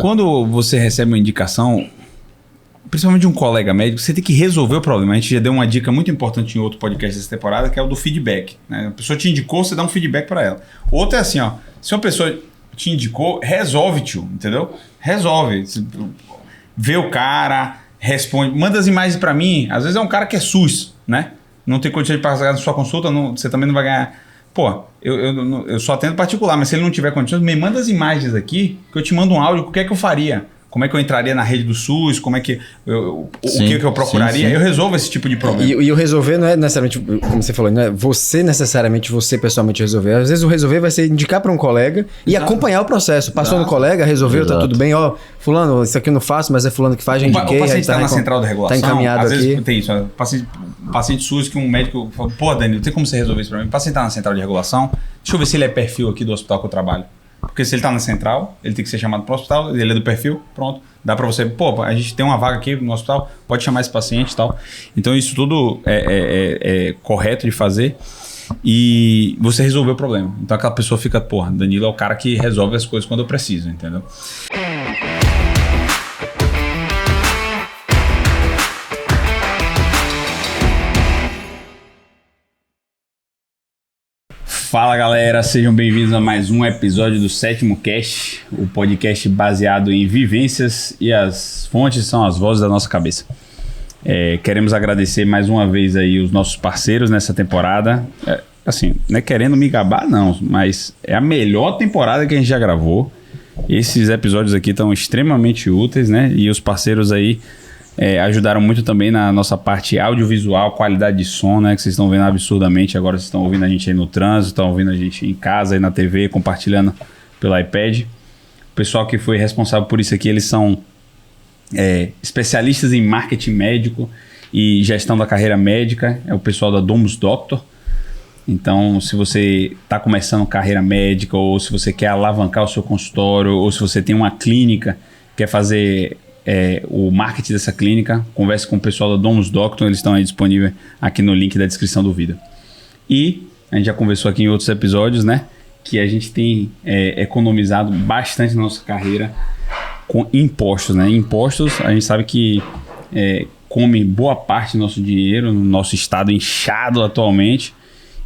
Quando você recebe uma indicação, principalmente de um colega médico, você tem que resolver o problema. A gente já deu uma dica muito importante em outro podcast dessa temporada, que é o do feedback, né? A pessoa te indicou, você dá um feedback para ela. Outro é assim, ó, se uma pessoa te indicou, resolve, tio, entendeu? Resolve. Vê o cara, responde, manda as imagens para mim. Às vezes é um cara que é SUS, né? Não tem condição de pagar na sua consulta, você também não vai ganhar. Pô, eu só atendo particular, mas se ele não tiver condições, me manda as imagens aqui, que eu te mando um áudio, o que é que eu faria? Como é que eu entraria na rede do SUS? Como é que o que eu procuraria? Sim. Eu resolvo esse tipo de problema. E o resolver não é necessariamente, como você falou, não é você pessoalmente resolver. Às vezes o resolver vai ser indicar para um colega e acompanhar o processo. Passou no colega, resolveu, tá tudo bem. Ó, fulano, isso aqui eu não faço, mas é fulano que faz, já indiquei. O paciente está na central da regulação. Tá encaminhado às aqui. Vezes tem isso. Paciente SUS que um médico fala, pô, Danilo, tem como você resolver isso para mim? O paciente está na central de regulação. Deixa eu ver se ele é perfil aqui do hospital que eu trabalho. Porque se ele está na central, ele tem que ser chamado para o hospital, ele é do perfil, pronto. Dá para você, pô, a gente tem uma vaga aqui no hospital, pode chamar esse paciente e tal. Então isso tudo é correto de fazer e você resolveu o problema. Então aquela pessoa fica, porra, Danilo é o cara que resolve as coisas quando eu preciso, entendeu? Fala galera, sejam bem-vindos a mais um episódio do Sétimo Cast, o podcast baseado em vivências e as fontes são as vozes da nossa cabeça. Queremos agradecer mais uma vez aí os nossos parceiros nessa temporada. Assim, não é querendo me gabar não, mas é a melhor temporada que a gente já gravou. Esses episódios aqui estão extremamente úteis, né? E os parceiros aí ajudaram muito também na nossa parte audiovisual, qualidade de som, né? Que vocês estão vendo absurdamente. Agora vocês estão ouvindo a gente aí no trânsito, estão ouvindo a gente em casa, aí na TV, compartilhando pelo iPad. O pessoal que foi responsável por isso aqui, eles são especialistas em marketing médico e gestão da carreira médica. É o pessoal da Domus Doctor. Então, se você está começando carreira médica ou se você quer alavancar o seu consultório ou se você tem uma clínica, quer fazer o marketing dessa clínica, converse com o pessoal da Domus Doctor, eles estão aí disponíveis aqui no link da descrição do vídeo. E a gente já conversou aqui em outros episódios, né, que a gente tem economizado bastante na nossa carreira com impostos, né? Impostos, a gente sabe que come boa parte do nosso dinheiro, no nosso estado inchado atualmente,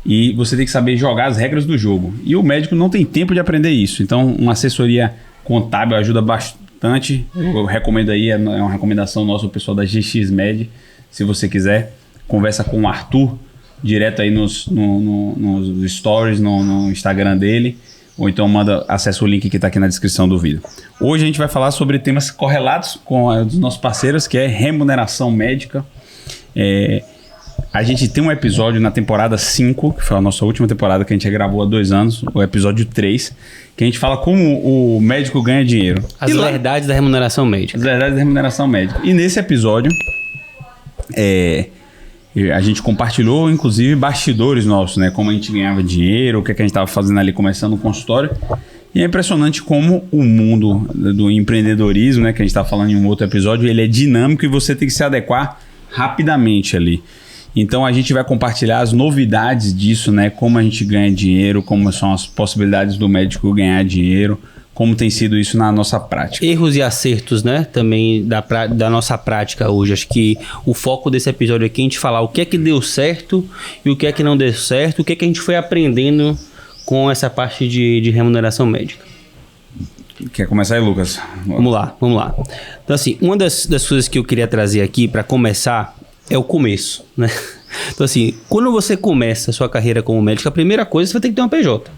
e você tem que saber jogar as regras do jogo. E o médico não tem tempo de aprender isso, então uma assessoria contábil ajuda bastante. Eu recomendo aí, é uma recomendação nossa, o pessoal da GXMed. Se você quiser, conversa com o Arthur direto aí nos stories, no Instagram dele, ou então acessa o link que está aqui na descrição do vídeo. Hoje a gente vai falar sobre temas correlatos com os nossos parceiros, que é remuneração médica. A gente tem um episódio na temporada 5, que foi a nossa última temporada que a gente gravou há 2 anos, o episódio 3, que a gente fala como o médico ganha dinheiro. As verdades da remuneração médica. As verdades da remuneração médica. E nesse episódio, a gente compartilhou, inclusive, bastidores nossos, né? Como a gente ganhava dinheiro, o que a gente estava fazendo ali, começando o consultório. E é impressionante como o mundo do empreendedorismo, né? Que a gente estava falando em um outro episódio, ele é dinâmico e você tem que se adequar rapidamente ali. Então a gente vai compartilhar as novidades disso, né? Como a gente ganha dinheiro, como são as possibilidades do médico ganhar dinheiro, como tem sido isso na nossa prática. Erros e acertos, né? Também da nossa prática hoje. Acho que o foco desse episódio aqui é a gente falar o que é que deu certo e o que é que não deu certo, o que é que a gente foi aprendendo com essa parte de remuneração médica. Quer começar aí, Lucas? Vamos lá. Então assim, uma das coisas que eu queria trazer aqui para começar é o começo, né? Então assim, quando você começa a sua carreira como médico, a primeira coisa você vai ter que ter uma PJ,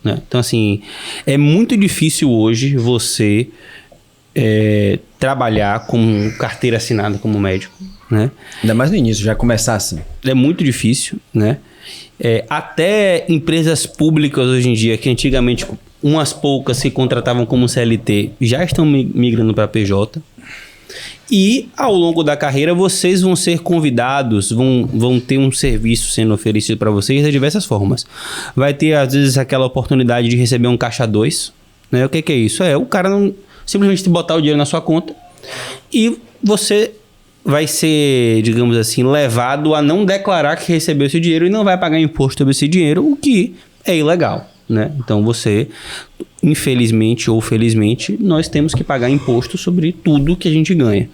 né? Então assim, é muito difícil hoje você trabalhar com carteira assinada como médico, né? Ainda mais no início, já começar assim. É muito difícil, né? Até empresas públicas hoje em dia, que antigamente umas poucas se contratavam como CLT, já estão migrando para PJ. E ao longo da carreira vocês vão ser convidados, vão ter um serviço sendo oferecido para vocês de diversas formas. Vai ter às vezes aquela oportunidade de receber um caixa 2, né? O que é isso? O cara não simplesmente botar o dinheiro na sua conta e você vai ser, digamos assim, levado a não declarar que recebeu esse dinheiro e não vai pagar imposto sobre esse dinheiro, o que é ilegal, né? Então você, infelizmente ou felizmente, nós temos que pagar imposto sobre tudo que a gente ganha.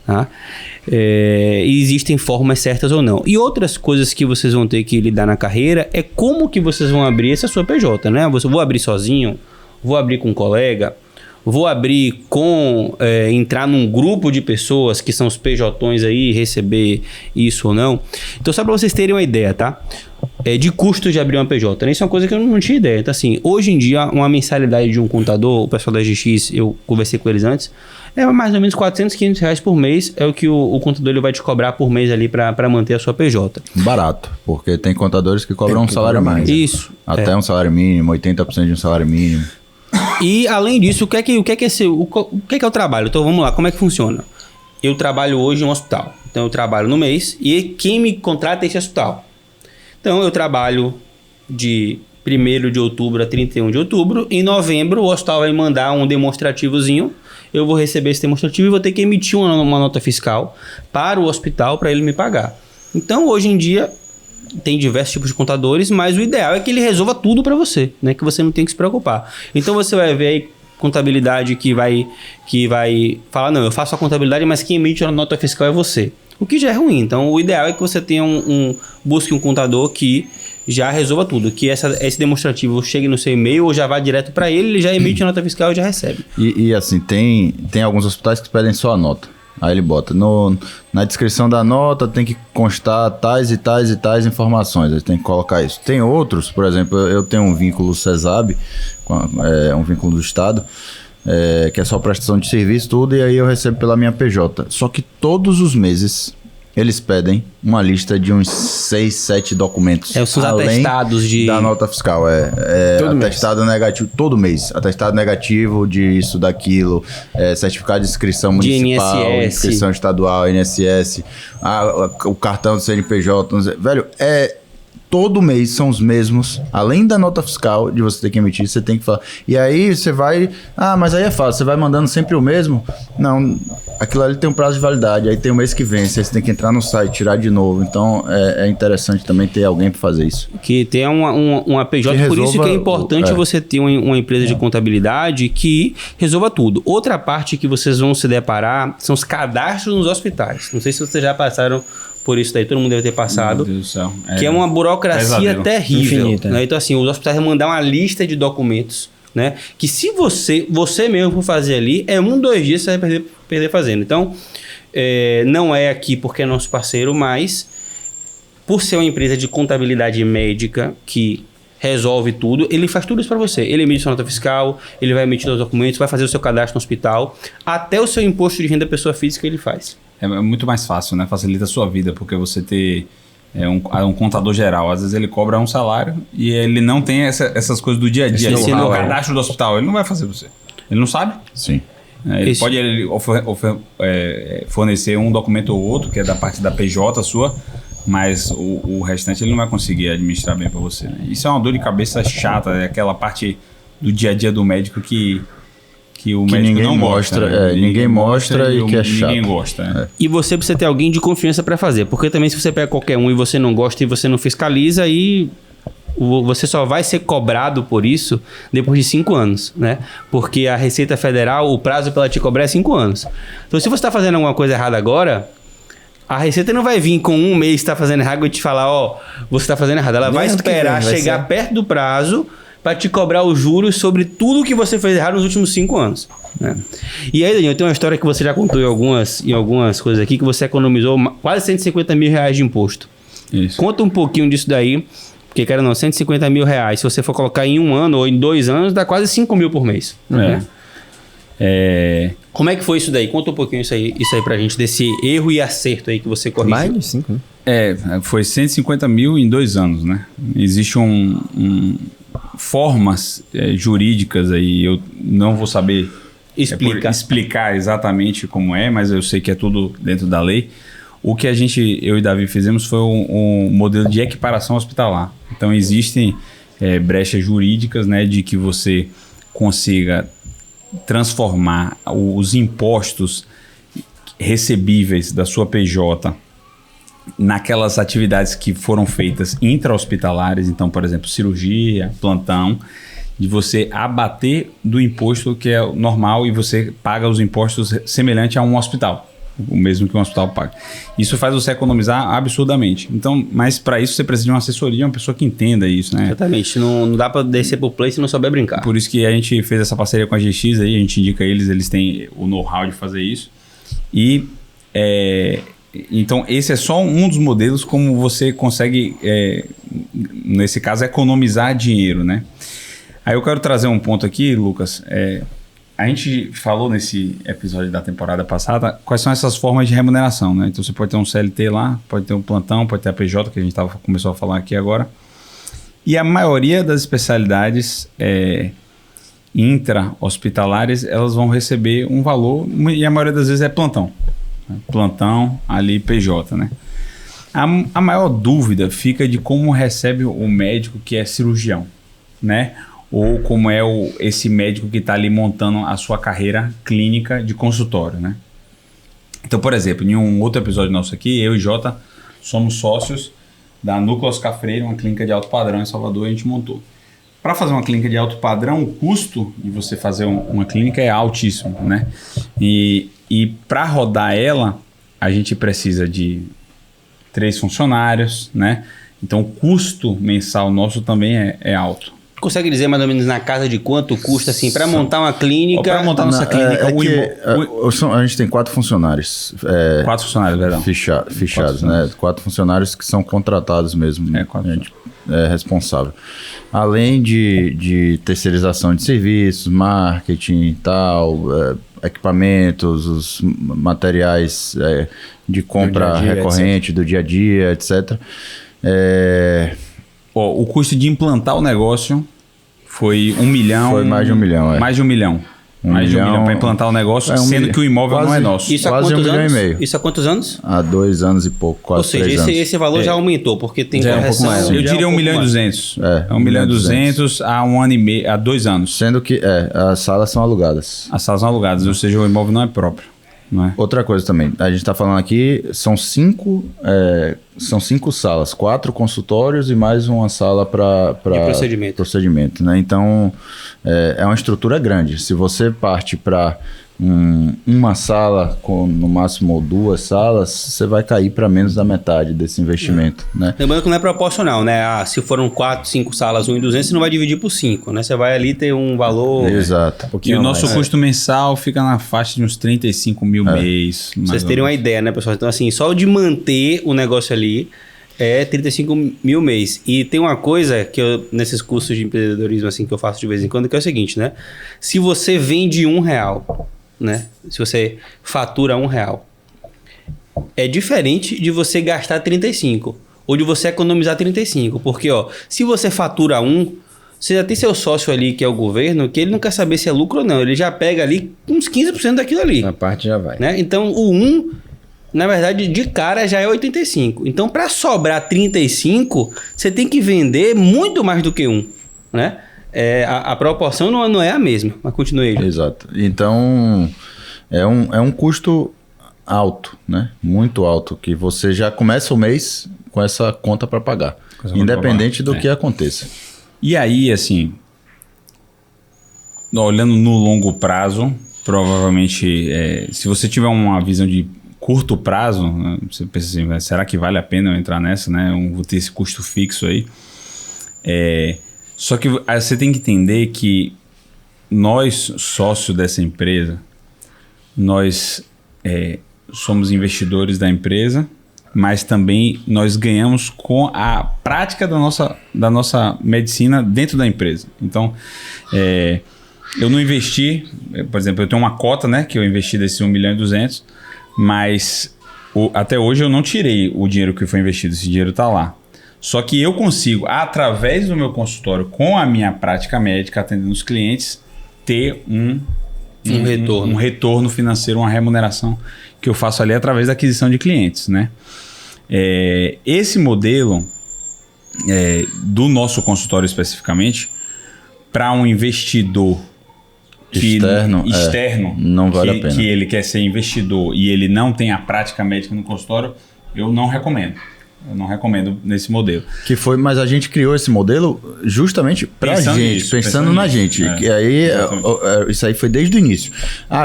Tá? E existem formas certas ou não. E outras coisas que vocês vão ter que lidar na carreira é como que vocês vão abrir essa sua PJ, né? Vou abrir sozinho, vou abrir com um colega, vou abrir com... entrar num grupo de pessoas que são os PJs aí, receber isso ou não. Então só para vocês terem uma ideia, tá? De custo de abrir uma PJ. Isso é uma coisa que eu não tinha ideia. Então assim, hoje em dia uma mensalidade de um contador, o pessoal da GX, eu conversei com eles antes, é mais ou menos 400, 500 reais por mês é o que o contador ele vai te cobrar por mês ali para manter a sua PJ. Barato, porque tem contadores que cobram um salário mínimo. Isso. Até um salário mínimo, 80% de um salário mínimo. E além disso, o que é o trabalho? Então vamos lá, como é que funciona? Eu trabalho hoje em um hospital. Então eu trabalho no mês e quem me contrata é esse hospital. Então eu trabalho de 1º de outubro a 31 de outubro. Em novembro o hospital vai mandar um demonstrativozinho. Eu vou receber esse demonstrativo e vou ter que emitir uma nota fiscal para o hospital para ele me pagar. Então, hoje em dia, tem diversos tipos de contadores, mas o ideal é que ele resolva tudo para você, né? Que você não tem que se preocupar. Então, você vai ver aí contabilidade que vai falar, não, eu faço a contabilidade, mas quem emite a nota fiscal é você. O que já é ruim. Então, o ideal é que você tenha busque um contador que já resolva tudo. Que esse demonstrativo chegue no seu e-mail ou já vá direto para ele, ele já emite a nota fiscal e já recebe. E assim, tem alguns hospitais que pedem só a nota. Aí ele bota, na descrição da nota tem que constar tais e tais e tais informações. Aí tem que colocar isso. Tem outros, por exemplo, eu tenho um vínculo CESAB, um vínculo do Estado, que é só prestação de serviço, tudo, e aí eu recebo pela minha PJ. Só que todos os meses eles pedem uma lista de uns 6, 7 documentos. São os atestados da nota fiscal. Atestado negativo, todo mês. Atestado negativo disso, daquilo, certificado de inscrição municipal, de INSS. inscrição estadual, INSS, o cartão do CNPJ. Velho, todo mês são os mesmos, além da nota fiscal de você ter que emitir, você tem que falar. E aí você vai... mas aí é fácil, você vai mandando sempre o mesmo? Não, aquilo ali tem um prazo de validade, aí tem um mês que vence, aí você tem que entrar no site, tirar de novo. Então é interessante também ter alguém para fazer isso. Que tenha uma PJ, por isso que é importante você ter uma empresa de contabilidade que resolva tudo. Outra parte que vocês vão se deparar são os cadastros nos hospitais. Não sei se vocês já passaram por isso daí, todo mundo deve ter passado. Meu Deus do céu. Que é uma burocracia terrível. Infinita, né? Então, assim, os hospitais vão mandar uma lista de documentos, né? Que se você mesmo for fazer ali, 2 dias você vai perder fazendo. Então, não é aqui porque é nosso parceiro, mas por ser uma empresa de contabilidade médica que resolve tudo, ele faz tudo isso para você. Ele emite sua nota fiscal, ele vai emitir os documentos, vai fazer o seu cadastro no hospital, até o seu imposto de renda pessoa física ele faz. É muito mais fácil, né? Facilita a sua vida, porque você ter um contador geral, às vezes ele cobra um salário e ele não tem essas coisas do dia a dia. Ele no cadastro do hospital, ele não vai fazer pra você. Ele não sabe? Sim. Ele pode fornecer um documento ou outro, que é da parte da PJ sua, mas o restante ele não vai conseguir administrar bem para você. Né? Isso é uma dor de cabeça chata, é aquela parte do dia a dia do médico que o médico não mostra. Né? Ninguém mostra e que é chato. Ninguém gosta. E você precisa ter alguém de confiança para fazer, porque também se você pega qualquer um e você não gosta e você não fiscaliza, aí você só vai ser cobrado por isso depois de 5 anos, né? Porque a Receita Federal, o prazo para ela te cobrar é 5 anos. Então, se você está fazendo alguma coisa errada agora, a Receita não vai vir com 1 mês que está fazendo errado e te falar, você está fazendo errado. Ela vai esperar chegar perto do prazo para te cobrar os juros sobre tudo que você fez errado nos últimos 5 anos. Né? E aí, Daniel, tem uma história que você já contou em algumas coisas aqui, que você economizou quase 150 mil reais de imposto. Isso. Conta um pouquinho disso daí, porque, cara, 150 mil reais, se você for colocar em 1 ano ou em 2 anos, dá quase 5 mil por mês. Né? Como é que foi isso daí? Conta um pouquinho isso aí pra gente, desse erro e acerto aí que você corrigiu. Mais de 5, né? Foi 150 mil em 2 anos, né? Existe formas jurídicas aí, eu não vou saber explicar exatamente como mas eu sei que é tudo dentro da lei. O que eu e Davi fizemos foi um modelo de equiparação hospitalar. Então existem brechas jurídicas, né, de que você consiga transformar os impostos recebíveis da sua PJ naquelas atividades que foram feitas intra-hospitalares, então, por exemplo, cirurgia, plantão, de você abater do imposto que é normal e você paga os impostos semelhante a um hospital, o mesmo que um hospital paga. Isso faz você economizar absurdamente. Então, mas para isso você precisa de uma assessoria, uma pessoa que entenda isso, né? Exatamente. Não dá para descer pro play se não souber brincar. Por isso que a gente fez essa parceria com a GX aí, a gente indica eles têm o know-how de fazer isso. E então esse é só um dos modelos como você consegue, nesse caso, economizar dinheiro, né? Aí eu quero trazer um ponto aqui, Lucas. A gente falou nesse episódio da temporada passada quais são essas formas de remuneração, né? Então você pode ter um CLT lá, pode ter um plantão, pode ter a PJ, que a gente começou a falar aqui agora. E a maioria das especialidades intra-hospitalares, elas vão receber um valor, e a maioria das vezes é plantão. Plantão, ali PJ, né? A maior dúvida fica de como recebe o médico que é cirurgião, né? Ou como é esse médico que está ali montando a sua carreira clínica de consultório, né? Então, por exemplo, em um outro episódio nosso aqui, eu e Jota somos sócios da Núcleo Oscar Freire, uma clínica de alto padrão em Salvador, a gente montou. Para fazer uma clínica de alto padrão, o custo de você fazer uma clínica é altíssimo, né? E para rodar ela, a gente precisa de 3 funcionários, né? Então, o custo mensal nosso também é alto. Consegue dizer mais ou menos na casa de quanto custa assim para montar uma clínica? Para montar nossa clínica, a gente tem 4 funcionários. 4 funcionários, verdade. Fichados, né? 4 funcionários que são contratados mesmo. A gente é responsável. Além de terceirização de serviços, marketing e tal, equipamentos, os materiais de compra recorrente do dia a dia, etc. O custo de implantar o negócio foi 1 milhão. Foi mais de 1 milhão, Mais de 1 milhão. Mais de 1 milhão para implantar o negócio, sendo que o imóvel não é nosso. Isso há quase quantos 1,5 anos? milhão. Isso há quantos anos? Há 2 anos e pouco, quase 3 anos. Ou seja, esse valor já aumentou, porque tem correção. Eu diria 1 milhão e 200. 1 milhão e 200 há 1 ano e meio, há 2 anos. Sendo que as salas são alugadas. As salas são alugadas, ou seja, o imóvel não é próprio. Não é? Outra coisa também, a gente está falando aqui, são 5 salas, 4 consultórios e mais uma sala para procedimento, né? Então, é uma estrutura grande. Se você parte para uma sala, com no máximo 2 salas, você vai cair para menos da metade desse investimento, né? Lembrando que não é proporcional, né? Se foram 4, 5 salas, 1.200, você não vai dividir por 5, né? Você vai ali ter um valor... Exato. E o nosso custo mensal fica na faixa de uns 35 mil mês. Pra vocês terem uma ideia, né, pessoal? Então, assim, só de manter o negócio ali é 35 mil mês. E tem uma coisa que nesses cursos de empreendedorismo assim, que eu faço de vez em quando, que é o seguinte, né? Se você vende R$1, né? Se você fatura R$1, é diferente de você gastar 35 ou de você economizar 35, porque se você fatura 1, você já tem seu sócio ali, que é o governo, que ele não quer saber se é lucro ou não, ele já pega ali uns 15% daquilo ali. A parte já vai. Né? Então o 1, na verdade, de cara já é 85. Então, para sobrar 35, você tem que vender muito mais do que 1, né? A proporção não é a mesma, mas continue aí. Exato. Então, é um custo alto, né? Muito alto, que você já começa o mês com essa conta para pagar, independente do que aconteça. E aí, assim, olhando no longo prazo, provavelmente, se você tiver uma visão de curto prazo, né, você pensa assim, será que vale a pena eu entrar nessa, né? Eu vou ter esse custo fixo aí. Só que você tem que entender que nós, sócios dessa empresa, nós somos investidores da empresa, mas também nós ganhamos com a prática da nossa medicina dentro da empresa. Então, eu não investi, por exemplo, eu tenho uma cota, né, que eu investi desse 1 milhão e 200, mas até hoje eu não tirei o dinheiro que foi investido, esse dinheiro está lá. Só que eu consigo, através do meu consultório, com a minha prática médica, atendendo os clientes, ter um retorno financeiro, uma remuneração que eu faço ali através da aquisição de clientes, né? Esse modelo do nosso consultório especificamente, para um investidor externo não vale a pena. Que ele quer ser investidor e ele não tem a prática médica no consultório, eu não recomendo. Eu não recomendo nesse modelo. Mas a gente criou esse modelo justamente pra gente, pensando na gente. E aí, isso aí foi desde o início.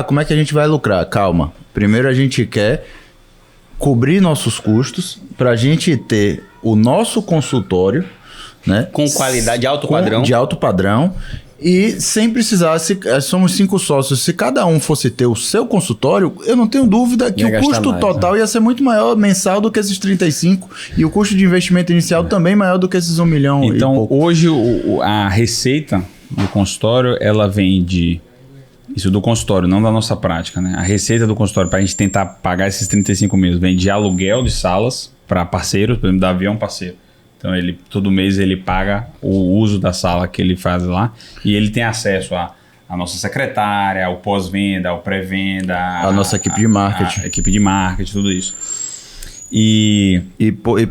Como é que a gente vai lucrar? Calma. Primeiro a gente quer cobrir nossos custos pra gente ter o nosso consultório, né? Com qualidade, alto padrão. De alto padrão. E sem precisar, somos 5 sócios, se cada um fosse ter o seu consultório, eu não tenho dúvida que o custo total ia ser muito maior mensal do que esses 35 e o custo de investimento inicial também maior do que esses 1 milhão. Então, hoje a receita do consultório, ela vem de... Isso do consultório, não da nossa prática, né? A receita do consultório, para a gente tentar pagar esses 35 mil, vem de aluguel de salas para parceiros, por exemplo, Davi é um parceiro. Então, todo mês ele paga o uso da sala que ele faz lá e ele tem acesso à nossa secretária, ao pós-venda, ao pré-venda. A nossa equipe de marketing. A equipe de marketing, tudo isso. E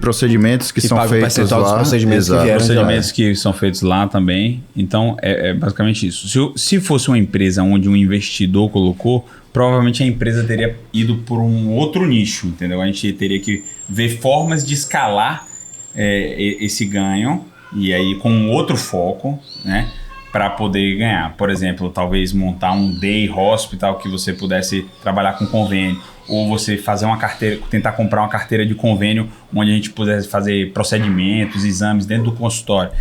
procedimentos que são feitos lá. Procedimentos que são feitos lá também. Então, é basicamente isso. Se fosse uma empresa onde um investidor colocou, provavelmente a empresa teria ido por um outro nicho, entendeu? A gente teria que ver formas de escalar esse ganho e aí com outro foco, né, para poder ganhar. Por exemplo, talvez montar um day hospital que você pudesse trabalhar com convênio, ou você fazer uma carteira, tentar comprar uma carteira de convênio onde a gente pudesse fazer procedimentos, exames dentro do consultório,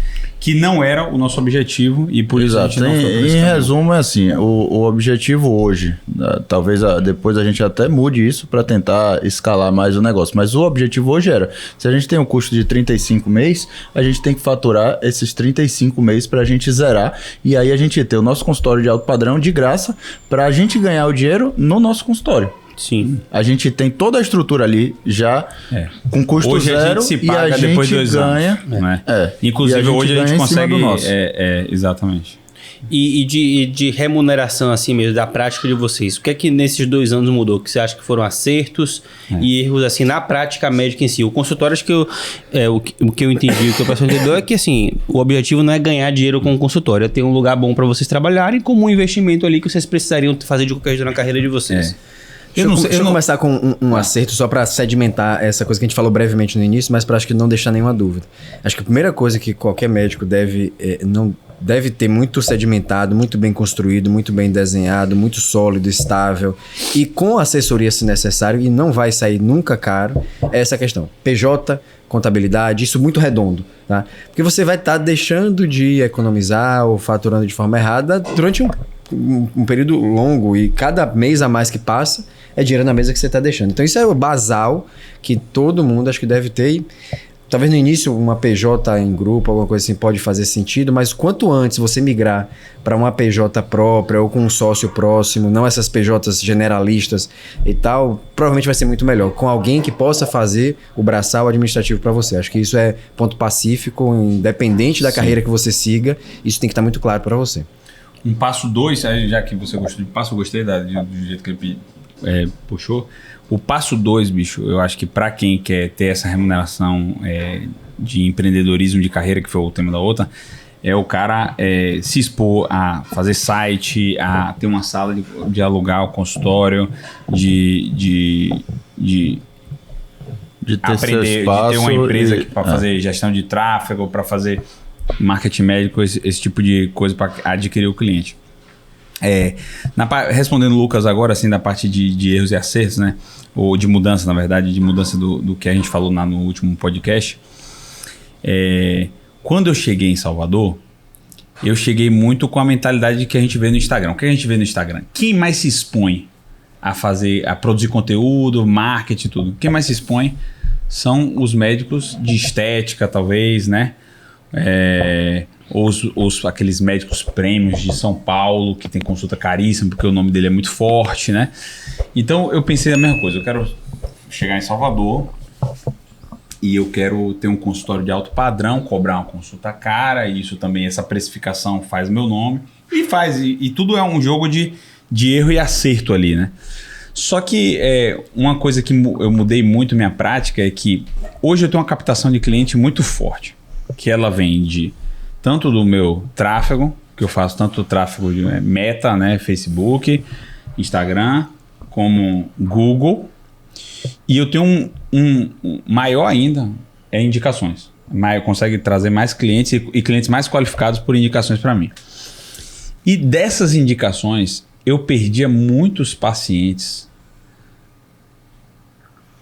que não era o nosso objetivo e por isso a gente não foi por esse caminho. Em resumo, é assim, o objetivo hoje, talvez depois a gente até mude isso para tentar escalar mais o negócio, mas o objetivo hoje era, se a gente tem um custo de 35 mês, a gente tem que faturar esses 35 mês para a gente zerar e aí a gente ter o nosso consultório de alto padrão de graça para a gente ganhar o dinheiro no nosso consultório. Sim. A gente tem toda a estrutura ali já com custo hoje zero a gente se paga e a depois de gente 2 ganha. anos. Né? Inclusive hoje a gente consegue... exatamente. E de remuneração assim mesmo, da prática de vocês, o que é que nesses 2 anos mudou? O que você acha que foram acertos e erros assim na prática médica em si? O consultório, acho que o que eu entendi, o que o pessoal entendeu é que assim, o objetivo não é ganhar dinheiro com o consultório, é ter um lugar bom para vocês trabalharem como um investimento ali que vocês precisariam fazer de qualquer jeito na carreira de vocês. Deixa eu começar com um acerto só para sedimentar essa coisa que a gente falou brevemente no início, mas para acho que não deixar nenhuma dúvida. Acho que a primeira coisa que qualquer médico deve ter muito sedimentado, muito bem construído, muito bem desenhado, muito sólido, estável e com assessoria se necessário, e não vai sair nunca caro, é essa questão. PJ, contabilidade, isso muito redondo, tá? Porque você vai estar deixando de economizar ou faturando de forma errada durante um período longo e cada mês a mais que passa é dinheiro na mesa que você está deixando. Então isso é o basal que todo mundo acho que deve ter e talvez no início uma PJ em grupo, alguma coisa assim pode fazer sentido, mas quanto antes você migrar para uma PJ própria ou com um sócio próximo, não essas PJs generalistas e tal, provavelmente vai ser muito melhor, com alguém que possa fazer o braçal administrativo para você. Acho que isso é ponto pacífico, independente da carreira que você siga, isso tem que estar muito claro para você. Um passo 2, já que você gostou de passo, eu gostei do jeito que ele puxou. O passo 2, bicho, eu acho que para quem quer ter essa remuneração de empreendedorismo de carreira, que foi o tema da outra, é o cara se expor a fazer site, a ter uma sala de alugar o consultório, de ter aprender, espaço, de ter uma empresa para fazer gestão de tráfego, para fazer marketing médico, esse tipo de coisa para adquirir o cliente. Respondendo o Lucas agora, assim, da parte de erros e acertos, né? Ou de mudança, na verdade, de mudança do que a gente falou no último podcast. Quando eu cheguei em Salvador, eu cheguei muito com a mentalidade que a gente vê no Instagram. O que a gente vê no Instagram? Quem mais se expõe a produzir conteúdo, marketing, tudo? Quem mais se expõe são os médicos de estética, talvez, né? Aqueles médicos prêmios de São Paulo, que tem consulta caríssima, porque o nome dele é muito forte, né? Então eu pensei a mesma coisa, eu quero chegar em Salvador e eu quero ter um consultório de alto padrão, cobrar uma consulta cara, e isso também, essa precificação faz meu nome, e tudo é um jogo de erro e acerto ali, né? Só que uma coisa que eu mudei muito minha prática é que hoje eu tenho uma captação de cliente muito forte, que ela vem de tanto do meu tráfego, que eu faço tanto tráfego de Meta, né, Facebook, Instagram, como Google, E eu tenho um maior ainda, é indicações. Consegue trazer mais clientes e clientes mais qualificados por indicações para mim. E dessas indicações, eu perdia muitos pacientes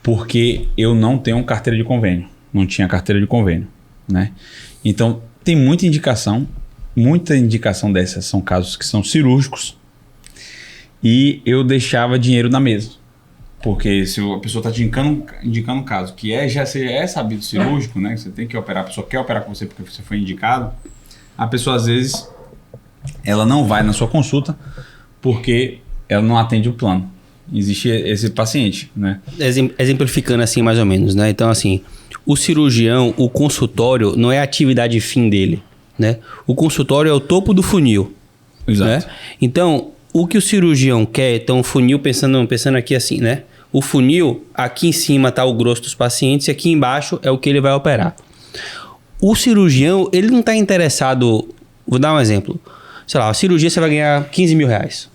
porque eu não tenho carteira de convênio. Não tinha carteira de convênio, né? Então, tem muita indicação dessas são casos que são cirúrgicos e eu deixava dinheiro na mesa. Porque se a pessoa está te indicando um caso que já é sabido cirúrgico, né? Você tem que operar, a pessoa quer operar com você porque você foi indicado, a pessoa às vezes ela não vai na sua consulta porque ela não atende o plano. Existe esse paciente, né? Exemplificando assim mais ou menos, né? Então assim, o cirurgião, o consultório não é a atividade fim dele, né? O consultório é o topo do funil. Exato. Né? Então, o que o cirurgião quer, então o funil, pensando aqui assim, né? O funil, aqui em cima está o grosso dos pacientes e aqui embaixo é o que ele vai operar. O cirurgião, ele não está interessado, vou dar um exemplo, sei lá, a cirurgia você vai ganhar 15 mil reais,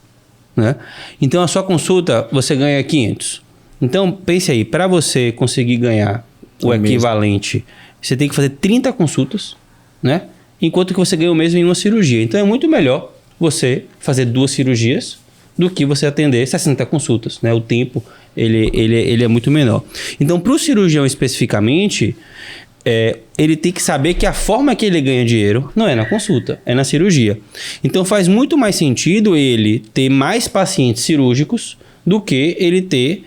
né? Então a sua consulta você ganha 500. Então pense aí, para você conseguir ganhar o equivalente, você tem que fazer 30 consultas, né? Enquanto que você ganha o mesmo em uma cirurgia. Então é muito melhor você fazer 2 cirurgias do que você atender 60 consultas, né? O tempo ele é muito menor. Então, para o cirurgião especificamente, ele tem que saber que a forma que ele ganha dinheiro não é na consulta, é na cirurgia. Então, faz muito mais sentido ele ter mais pacientes cirúrgicos do que ele ter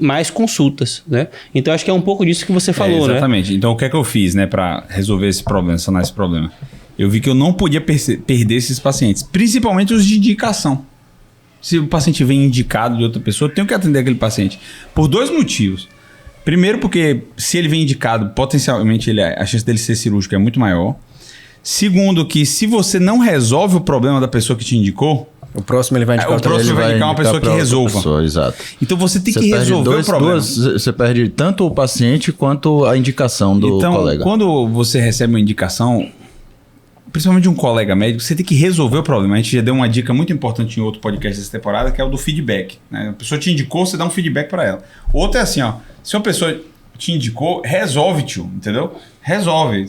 mais consultas, né? Então, acho que é um pouco disso que você falou, né? Exatamente. Então, o que é que eu fiz, né, para resolver esse problema, sanar esse problema? Eu vi que eu não podia perder esses pacientes, principalmente os de indicação. Se o paciente vem indicado de outra pessoa, eu tenho que atender aquele paciente por 2 motivos. Primeiro, porque se ele vem indicado, potencialmente a chance dele ser cirúrgico é muito maior. Segundo, que se você não resolve o problema da pessoa que te indicou, o próximo ele vai indicar uma pessoa que resolva. Exato. Então você tem que resolver o problema. Você perde tanto o paciente quanto a indicação do colega. Então, quando você recebe uma indicação, principalmente de um colega médico, você tem que resolver o problema. A gente já deu uma dica muito importante em outro podcast dessa temporada, que é o do feedback, né? A pessoa te indicou, você dá um feedback para ela. Outro é assim, ó, se uma pessoa te indicou, resolve, tio, entendeu? Resolve.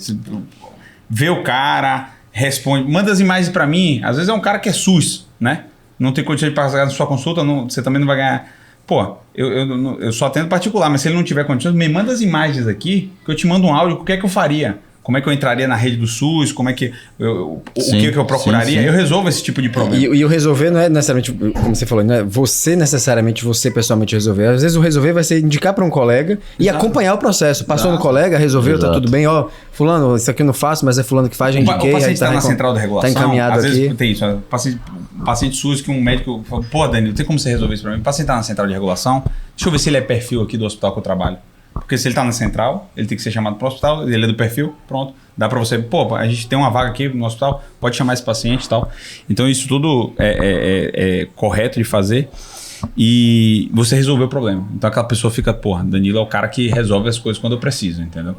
Vê o cara, responde, manda as imagens para mim. Às vezes é um cara que é SUS, né? Não tem condição de pagar na sua consulta, você também não vai ganhar. Pô, eu só atendo particular, mas se ele não tiver condições, me manda as imagens aqui, que eu te mando um áudio, o que é que eu faria? Como é que eu entraria na rede do SUS? Como é que o que eu procuraria? Sim. Eu resolvo esse tipo de problema. E o resolver não é necessariamente, como você falou, não é você pessoalmente resolver. Às vezes o resolver vai ser indicar para um colega e acompanhar o processo. Passou no colega, resolveu, tá tudo bem. Ó, fulano, isso aqui eu não faço, mas é fulano que faz, já indiquei. O paciente está na central de regulação. Está encaminhado às aqui. Vezes tem isso. Paciente SUS que um médico fala, pô, Danilo, tem como você resolver isso para mim? O paciente está na central de regulação. Deixa eu ver se ele é perfil aqui do hospital que eu trabalho. Porque se ele está na central, ele tem que ser chamado para o hospital, ele é do perfil, pronto. Dá para você, pô, a gente tem uma vaga aqui no hospital, pode chamar esse paciente e tal. Então isso tudo é correto de fazer e você resolveu o problema. Então aquela pessoa fica, porra, Danilo é o cara que resolve as coisas quando eu preciso, entendeu?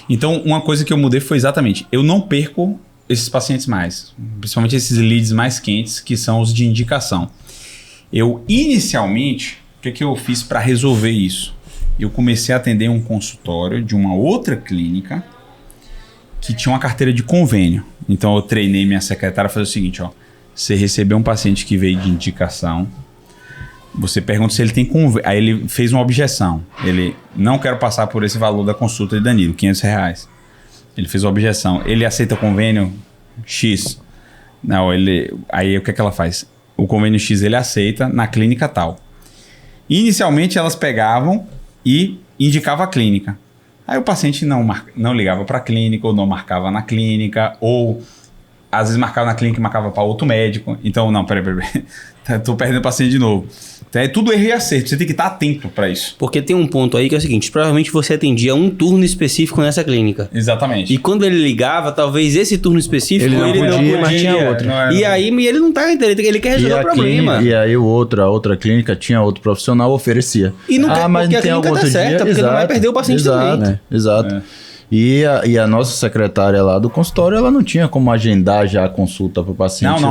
Então uma coisa que eu mudei foi exatamente, eu não perco esses pacientes mais, principalmente esses leads mais quentes, que são os de indicação. Eu, inicialmente, o que eu fiz para resolver isso? Eu comecei a atender um consultório de uma outra clínica que tinha uma carteira de convênio. Então eu treinei minha secretária a fazer o seguinte, ó. Você recebeu um paciente que veio de indicação, você pergunta se ele tem convênio. Aí ele fez uma objeção. Ele, não quero passar por esse valor da consulta de Danilo, R$500. Ele fez uma objeção. Ele aceita convênio X? Não, aí o que ela faz? O convênio X ele aceita na clínica tal. Inicialmente elas pegavam e indicava a clínica. Aí o paciente não ligava para a clínica, ou não marcava na clínica, ou às vezes marcava na clínica e marcava para outro médico. Então, não, peraí. Tô perdendo o paciente de novo. Então, é tudo erro e acerto. Você tem que estar atento para isso. Porque tem um ponto aí que é o seguinte, provavelmente você atendia um turno específico nessa clínica. Exatamente. E quando ele ligava, talvez esse turno específico ele não podia, mas tinha outro. E aí ele não tá entendendo, ele quer resolver o problema. E aí a outra clínica tinha outro profissional, oferecia. E não quer, mas porque a clínica tá certa, porque não vai perder o paciente também. Exato. E a nossa secretária lá do consultório, ela não tinha como agendar já a consulta para o paciente.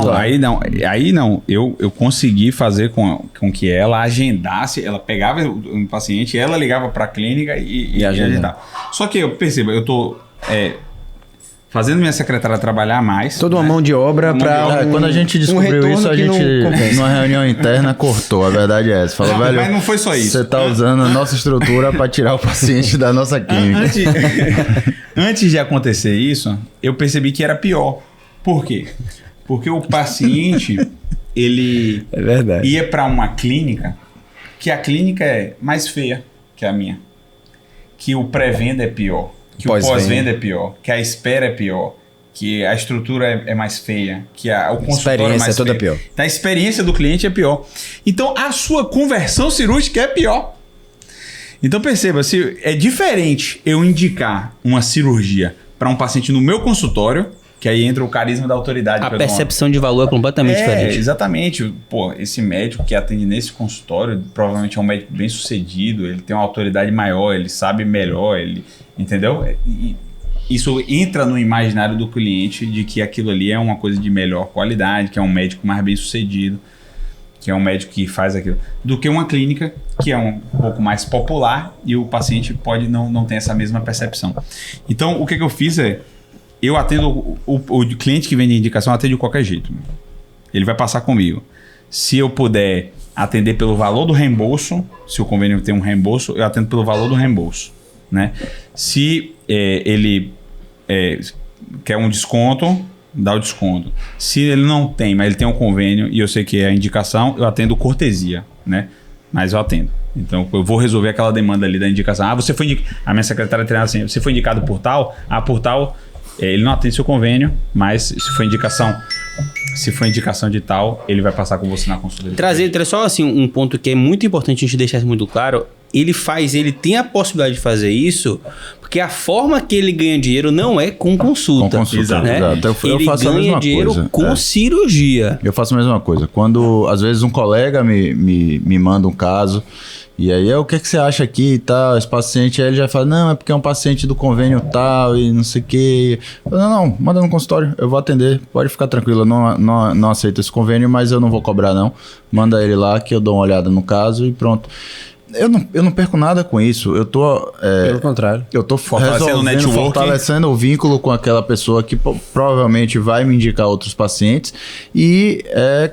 Aí não. Eu consegui fazer com que ela agendasse, ela pegava um paciente, ela ligava para a clínica e agendava. Só que eu percebo, eu tô fazendo minha secretária trabalhar mais. Toda uma mão de obra para quando a gente descobriu isso, a gente, numa reunião interna, cortou. A verdade é essa. Falou, velho, mas não foi só isso. Você tá usando a nossa estrutura para tirar o paciente da nossa clínica. Antes de acontecer isso, eu percebi que era pior. Por quê? Porque o paciente, ele ia para uma clínica, que a clínica é mais feia que a minha. Que o pré-venda é pior. Que o pós-venda é pior, que a espera é pior, que a estrutura é mais feia, que o consultório é mais toda pior. Então, a experiência do cliente é pior. Então, a sua conversão cirúrgica é pior. Então, perceba, se é diferente eu indicar uma cirurgia para um paciente no meu consultório, que aí entra o carisma da autoridade. A percepção de valor é completamente diferente. Exatamente. Pô, esse médico que atende nesse consultório, provavelmente é um médico bem sucedido, ele tem uma autoridade maior, ele sabe melhor, entendeu? E isso entra no imaginário do cliente de que aquilo ali é uma coisa de melhor qualidade, que é um médico mais bem sucedido, que é um médico que faz aquilo, do que uma clínica que é um pouco mais popular e o paciente pode não ter essa mesma percepção. Então, o que eu fiz eu atendo o cliente que vende indicação, eu atendo de qualquer jeito. Ele vai passar comigo. Se eu puder atender pelo valor do reembolso, se o convênio tem um reembolso, eu atendo pelo valor do reembolso, né? Se ele quer um desconto, dá o desconto. Se ele não tem, mas ele tem um convênio e eu sei que é a indicação, eu atendo cortesia, né? Mas eu atendo. Então, eu vou resolver aquela demanda ali da indicação. Você foi indicado... A minha secretária treina assim, você foi indicado por tal? Por tal... ele não atende seu convênio, mas se for indicação de tal, ele vai passar com você na consulta. Trazer só assim um ponto que é muito importante a gente deixar isso muito claro. Ele tem a possibilidade de fazer isso, porque a forma que ele ganha dinheiro não é com consulta. Com consulta, né? Exato. Eu faço a mesma ganha dinheiro coisa. Com cirurgia. Eu faço a mesma coisa. Quando, às vezes, um colega me manda um caso, e aí, o que você acha aqui e tal? Esse paciente, aí ele já fala, não, é porque é um paciente do convênio tal e não sei o quê. Eu falo, não, manda no consultório, eu vou atender, pode ficar tranquilo, eu não aceito esse convênio, mas eu não vou cobrar não. Manda ele lá que eu dou uma olhada no caso e pronto. Eu não perco nada com isso. Eu tô... Pelo contrário. Eu tô fortalecendo o vínculo com aquela pessoa que provavelmente vai me indicar outros pacientes. E é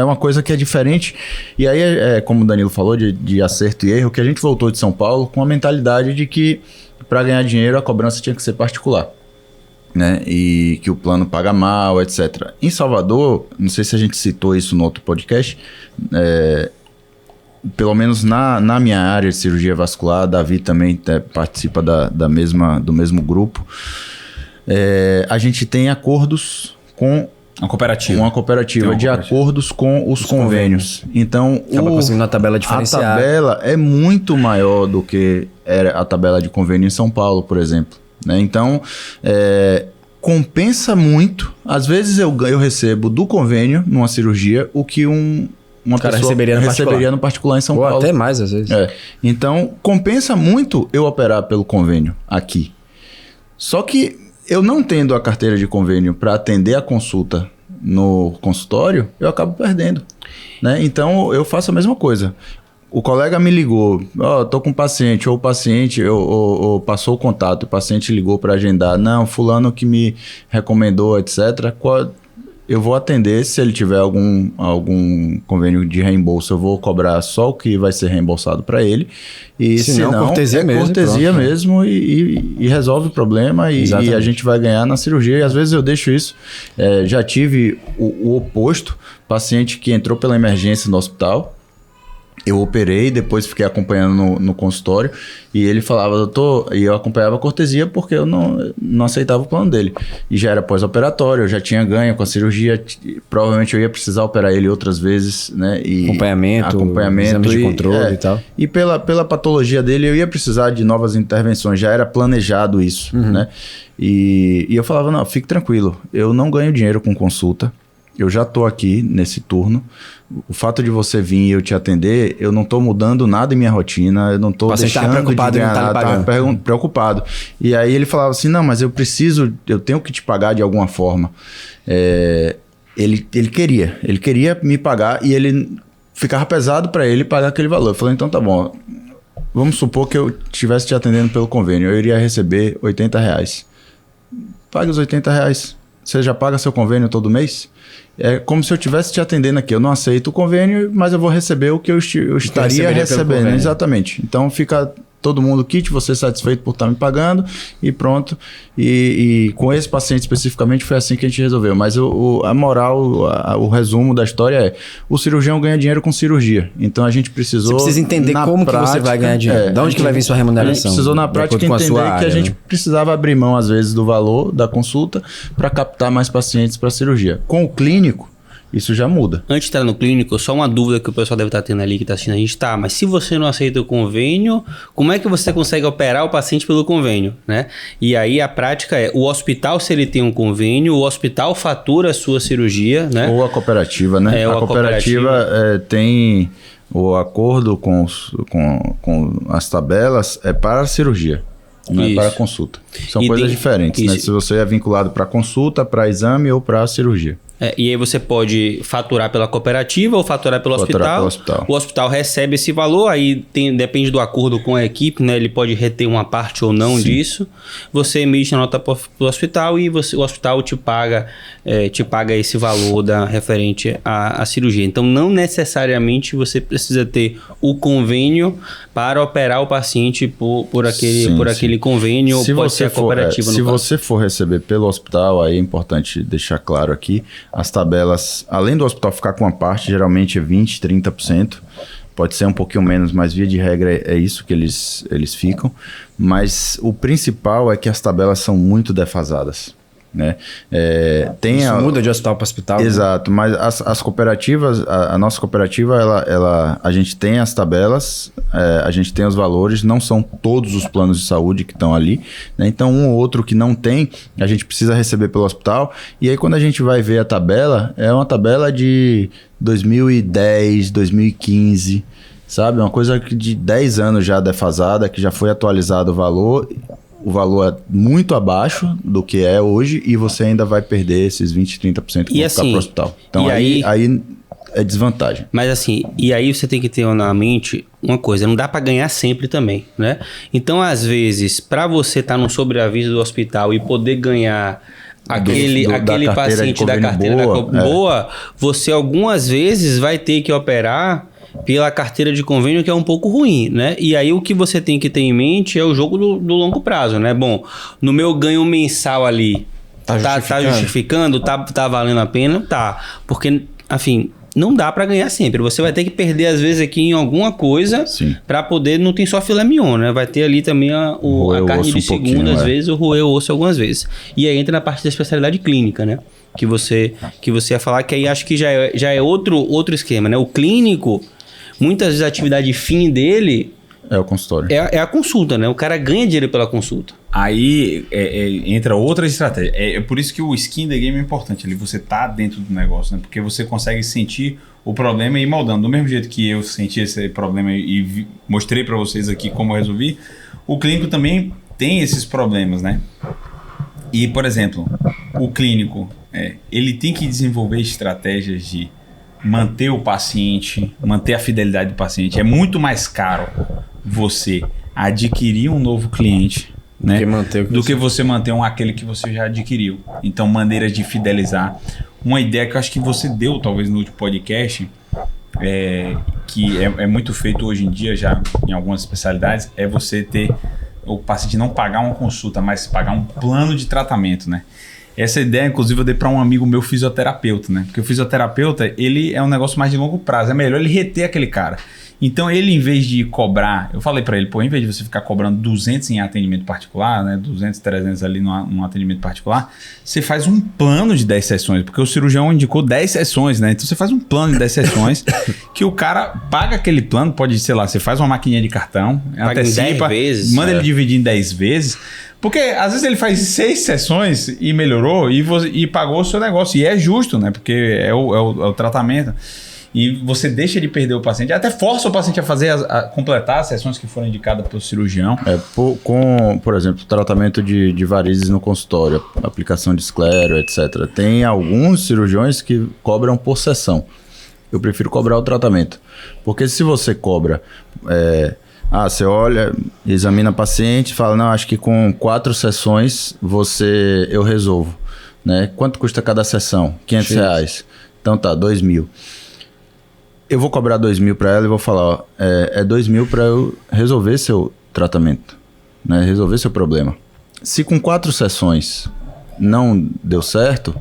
uma coisa que é diferente. E aí, como o Danilo falou, de acerto e erro, que a gente voltou de São Paulo com a mentalidade de que para ganhar dinheiro a cobrança tinha que ser particular. Né? E que o plano paga mal, etc. Em Salvador, não sei se a gente citou isso no outro podcast, pelo menos na minha área de cirurgia vascular, Davi também participa do mesmo grupo. A gente tem acordos com uma cooperativa de acordos com os convênios. Então, acaba conseguindo uma tabela diferenciada. A tabela é muito maior do que era a tabela de convênio em São Paulo, por exemplo. Né? Então, compensa muito. Às vezes eu recebo do convênio, numa cirurgia, o que uma pessoa receberia no particular em São Paulo. Até mais, às vezes. Então, compensa muito eu operar pelo convênio aqui. Só que eu não tendo a carteira de convênio para atender a consulta no consultório, eu acabo perdendo. Né? Então, eu faço a mesma coisa. O colega me ligou, tô com um paciente, ou o paciente ou passou o contato, o paciente ligou para agendar. Não, fulano que me recomendou, etc., eu vou atender. Se ele tiver algum convênio de reembolso, eu vou cobrar só o que vai ser reembolsado para ele. E se não, cortesia mesmo e resolve o problema e a gente vai ganhar na cirurgia. E às vezes eu deixo isso. Já tive o oposto, paciente que entrou pela emergência no hospital. Eu operei, depois fiquei acompanhando no consultório e ele falava, doutor, e eu acompanhava a cortesia porque eu não aceitava o plano dele. E já era pós-operatório, eu já tinha ganho com a cirurgia, provavelmente eu ia precisar operar ele outras vezes, né? E acompanhamento exame de controle e tal. E pela patologia dele eu ia precisar de novas intervenções, já era planejado isso, né? E eu falava, não, fique tranquilo, eu não ganho dinheiro com consulta. Eu já estou aqui nesse turno, o fato de você vir e eu te atender, eu não tô mudando nada em minha rotina, eu não tô deixando preocupado de ganhar em não tá nada, tava preocupado. E aí ele falava assim, não, mas eu tenho que te pagar de alguma forma. Ele queria me pagar e ele ficava pesado para ele pagar aquele valor. Eu falei, então tá bom, vamos supor que eu estivesse te atendendo pelo convênio, eu iria receber R$80. Pague os R$80. Você já paga seu convênio todo mês? É como se eu estivesse te atendendo aqui. Eu não aceito o convênio, mas eu vou receber o que eu estaria recebendo. Exatamente. Então fica todo mundo kit, você satisfeito por estar me pagando e pronto. E com esse paciente especificamente foi assim que a gente resolveu. Mas a moral, o resumo da história é: o cirurgião ganha dinheiro com cirurgia. Então a gente precisou... Você precisa entender como prática, que você vai ganhar dinheiro. De onde que vai vir sua remuneração? A gente precisou na prática entender que a gente precisava abrir mão às vezes do valor da consulta para captar mais pacientes para cirurgia. Com o clínico, isso já muda. Antes de estar no clínico, só uma dúvida que o pessoal deve estar tendo ali que está assistindo a gente, mas se você não aceita o convênio, como é que você consegue operar o paciente pelo convênio, né? E aí a prática é, o hospital, se ele tem um convênio, o hospital fatura a sua cirurgia, né? Ou a cooperativa, né? A cooperativa tem o acordo com as tabelas para a cirurgia. Não é para a consulta. São coisas diferentes, né? Se você é vinculado para consulta, para exame ou para cirurgia. E aí você pode faturar pela cooperativa ou faturar pelo hospital. O hospital recebe esse valor, aí depende do acordo com a equipe, né? Ele pode reter uma parte ou não disso. Você emite a nota para o hospital e o hospital te paga esse valor referente à cirurgia. Então, não necessariamente você precisa ter o convênio para operar o paciente por aquele convênio, ou pode ser a cooperativa. Se você for receber pelo hospital, aí é importante deixar claro aqui, as tabelas, além do hospital ficar com uma parte, geralmente é 20%, 30%. Pode ser um pouquinho menos, mas via de regra é isso que eles ficam. Mas o principal é que as tabelas são muito defasadas, né? Isso muda de hospital para hospital. Exato, né? Mas as cooperativas, a nossa cooperativa, a gente tem as tabelas, a gente tem os valores, não são todos os planos de saúde que estão ali, né? Então um ou outro que não tem, a gente precisa receber pelo hospital, e aí quando a gente vai ver a tabela, é uma tabela de 2010, 2015, sabe? Uma coisa de 10 anos já defasada, que já foi atualizado o valor é muito abaixo do que é hoje e você ainda vai perder esses 20%, 30% que vão ficar pro hospital. Então aí é desvantagem. Mas assim, e aí você tem que ter na mente uma coisa, não dá para ganhar sempre também, né? Então, às vezes, para você estar no sobreaviso do hospital e poder ganhar aquele paciente da carteira boa, você algumas vezes vai ter que operar pela carteira de convênio, que é um pouco ruim, né? E aí o que você tem que ter em mente é o jogo do longo prazo, né? Bom, no meu ganho mensal ali, tá justificando? Tá valendo a pena? Tá. Porque, enfim, não dá para ganhar sempre. Você vai ter que perder, às vezes, aqui em alguma coisa para poder... Não tem só filé mignon, né? Vai ter ali também a carne de segunda, às vezes, o roer o osso algumas vezes. E aí entra na parte da especialidade clínica, né? Que você ia falar, que aí acho que já é outro esquema, né? O clínico... Muitas vezes a atividade fim dele... É o consultório. É a consulta, né? O cara ganha dinheiro pela consulta. Aí entra outra estratégia. É por isso que o skin the game é importante. Ali você tá dentro do negócio, né? Porque você consegue sentir o problema e ir moldando. Do mesmo jeito que eu senti esse problema e mostrei para vocês aqui como eu resolvi, o clínico também tem esses problemas, né? E, por exemplo, o clínico, ele tem que desenvolver estratégias de manter o paciente, manter a fidelidade do paciente. É muito mais caro você adquirir um novo cliente, né, do que você manter aquele que você já adquiriu. Então, maneiras de fidelizar. Uma ideia que eu acho que você deu, talvez, no último podcast, que é muito feito hoje em dia, já em algumas especialidades, é você ter o paciente não pagar uma consulta, mas pagar um plano de tratamento, né? Essa ideia, inclusive, eu dei para um amigo meu fisioterapeuta, né? Porque o fisioterapeuta, ele é um negócio mais de longo prazo. É melhor ele reter aquele cara. Então, ele, em vez de cobrar... Eu falei para ele, em vez de você ficar cobrando 200 em atendimento particular, né? 200, 300 ali num atendimento particular, você faz um plano de 10 sessões. Porque o cirurgião indicou 10 sessões, né? Então, você faz um plano de 10 sessões que o cara paga aquele plano. Pode, sei lá, você faz uma maquininha de cartão, paga antecipa, em 10 vezes. Manda ele dividir em 10 vezes... Porque às vezes ele faz 6 sessões e melhorou e pagou o seu negócio. E é justo, né? Porque é o tratamento. e você deixa de perder o paciente, até força o paciente a fazer a completar as sessões que foram indicadas pelo cirurgião. Por exemplo, tratamento de varizes no consultório, aplicação de esclero, etc. Tem alguns cirurgiões que cobram por sessão. Eu prefiro cobrar o tratamento. Porque se você cobra... você olha, examina o paciente, fala, não, acho que com 4 sessões eu resolvo. Né? Quanto custa cada sessão? R$500. Então tá, 2.000. Eu vou cobrar 2.000 para ela e vou falar, ó, é 2.000 para eu resolver seu tratamento, né? Resolver seu problema. Se com 4 sessões não deu certo,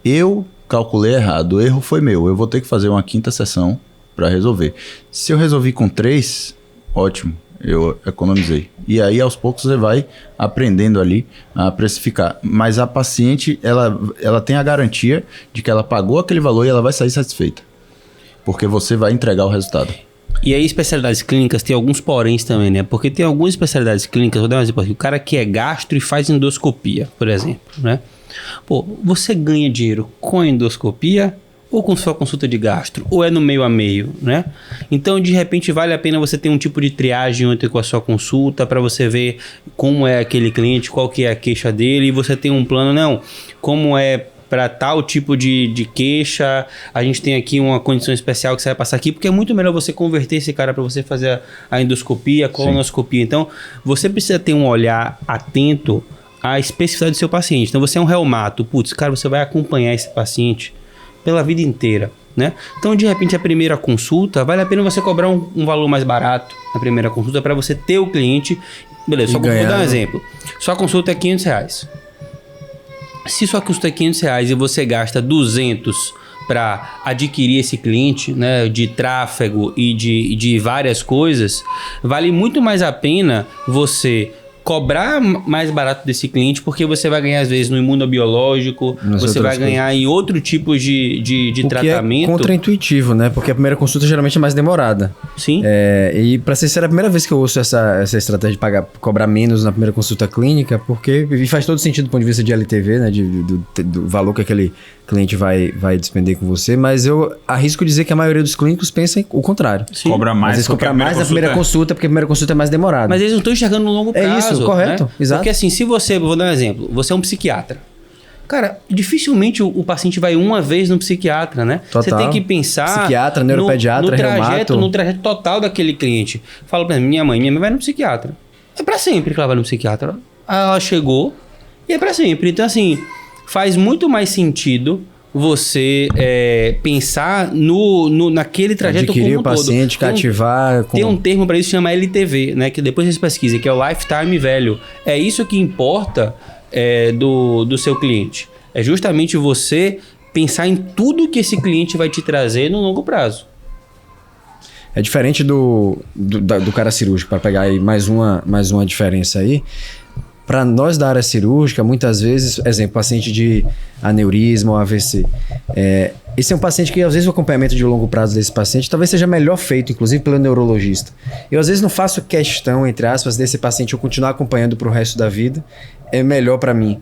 eu calculei errado, o erro foi meu. Eu vou ter que fazer uma 5ª sessão para resolver. Se eu resolvi com 3, ótimo, eu economizei. E aí, aos poucos, você vai aprendendo ali a precificar. Mas a paciente, ela tem a garantia de que ela pagou aquele valor e ela vai sair satisfeita. Porque você vai entregar o resultado. E aí, especialidades clínicas tem alguns poréns também, né? Porque tem algumas especialidades clínicas, vou dar um exemplo aqui, o cara que é gastro e faz endoscopia, por exemplo, né? Pô, você ganha dinheiro com endoscopia ou com sua consulta de gastro? Ou é no meio a meio, né? Então, de repente, vale a pena você ter um tipo de triagem ontem com a sua consulta para você ver como é aquele cliente, qual que é a queixa dele, e você tem um plano, não, como é para tal tipo de queixa, a gente tem aqui uma condição especial que você vai passar aqui, porque é muito melhor você converter esse cara para você fazer a endoscopia, a colonoscopia. Então, você precisa ter um olhar atento à especificidade do seu paciente. Então, você é um reumato, cara, você vai acompanhar esse paciente pela vida inteira, né? Então, de repente, a primeira consulta, vale a pena você cobrar um valor mais barato na primeira consulta para você ter o cliente. Beleza, vou dar um exemplo. Sua consulta é R$500. Se sua consulta é R$500 e você gasta 200 para adquirir esse cliente, né, de tráfego e de várias coisas, vale muito mais a pena você cobrar mais barato desse cliente, porque você vai ganhar às vezes no imunobiológico, você vai ganhar em outro tipo de tratamento. É contraintuitivo, né? Porque a primeira consulta geralmente é mais demorada. Sim. E para ser sincero, é a primeira vez que eu ouço essa estratégia de cobrar menos na primeira consulta clínica, porque faz todo sentido do ponto de vista de LTV, né? Do valor que aquele cliente vai despender com você, mas eu arrisco dizer que a maioria dos clínicos pensa o contrário. Sim. Cobra mais. Às vezes cobra mais na primeira consulta, porque a primeira consulta é mais demorada. Mas eles não estão enxergando no longo prazo. É isso, correto, né? exato. Porque assim, se você, vou dar um exemplo, você é um psiquiatra. Cara, dificilmente o paciente vai uma vez no psiquiatra, né? Total. Você tem que pensar... Psiquiatra, neuropediatra, reumato. No trajeto total daquele cliente. Fala pra minha mãe vai no psiquiatra. É pra sempre que ela vai no psiquiatra. Ela chegou e é pra sempre. Então, assim, faz muito mais sentido você pensar naquele trajeto adquirir como o paciente, todo. cativar... Tem um termo para isso que chama LTV, né? Que depois vocês pesquisem, que é o Lifetime Value. É isso que importa do seu cliente. É justamente você pensar em tudo que esse cliente vai te trazer no longo prazo. É diferente do cara cirúrgico, para pegar aí mais uma diferença aí. Para nós da área cirúrgica, muitas vezes, exemplo, paciente de aneurisma ou AVC. Esse é um paciente que, às vezes, o acompanhamento de longo prazo desse paciente talvez seja melhor feito, inclusive, pelo neurologista. Eu, às vezes, não faço questão, entre aspas, desse paciente eu continuar acompanhando para o resto da vida. É melhor para mim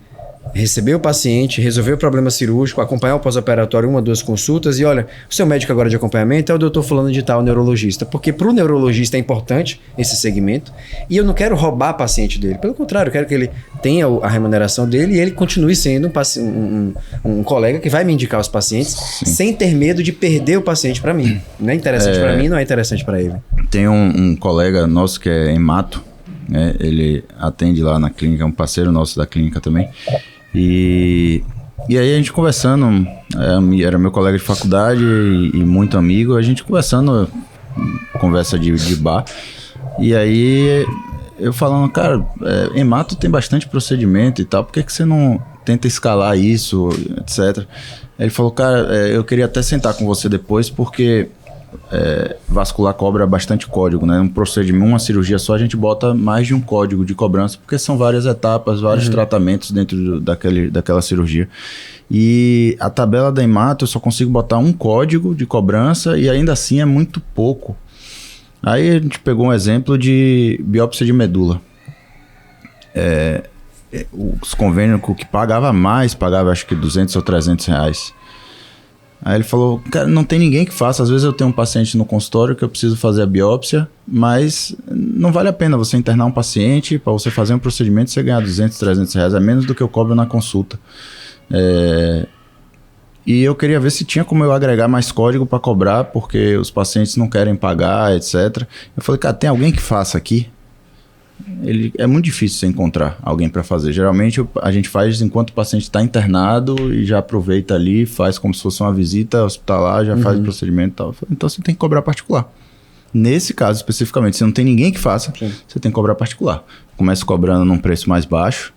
receber o paciente, resolver o problema cirúrgico, acompanhar o pós-operatório 1 ou 2 consultas e olha, o seu médico agora de acompanhamento é o doutor fulano de tal, neurologista, porque para o neurologista é importante esse segmento e eu não quero roubar o paciente dele, pelo contrário, eu quero que ele tenha a remuneração dele e ele continue sendo um colega que vai me indicar os pacientes sem ter medo de perder o paciente para mim. Não é interessante para mim, não é interessante para ele. Tem um colega nosso que é hemato, né? Ele atende lá na clínica, é um parceiro nosso da clínica também. E aí a gente conversando, era meu colega de faculdade e muito amigo, a gente conversando, conversa de bar, e aí eu falando, cara, hemato tem bastante procedimento e tal, por que você não tenta escalar isso, etc. Aí ele falou, cara, eu queria até sentar com você depois, porque vascular cobra bastante código, né? Um procedimento, uma cirurgia só, a gente bota mais de um código de cobrança, porque são várias etapas, vários tratamentos dentro daquela cirurgia. E a tabela da hemato eu só consigo botar um código de cobrança e ainda assim é muito pouco. Aí a gente pegou um exemplo de biópsia de medula. Os convênios que pagava mais, pagava acho que 200 ou 300 reais. Aí ele falou, cara, não tem ninguém que faça. Às vezes eu tenho um paciente no consultório que eu preciso fazer a biópsia, mas não vale a pena você internar um paciente para você fazer um procedimento e você ganhar 200, 300 reais, é menos do que eu cobro na consulta. E eu queria ver se tinha como eu agregar mais código para cobrar, porque os pacientes não querem pagar, etc. Eu falei, cara, tem alguém que faça aqui? É muito difícil você encontrar alguém para fazer. Geralmente a gente faz enquanto o paciente está internado e já aproveita ali, faz como se fosse uma visita hospitalar, já faz o procedimento e tal. Então você tem que cobrar particular. Nesse caso especificamente, se não tem ninguém que faça, você tem que cobrar particular. Começa cobrando num preço mais baixo.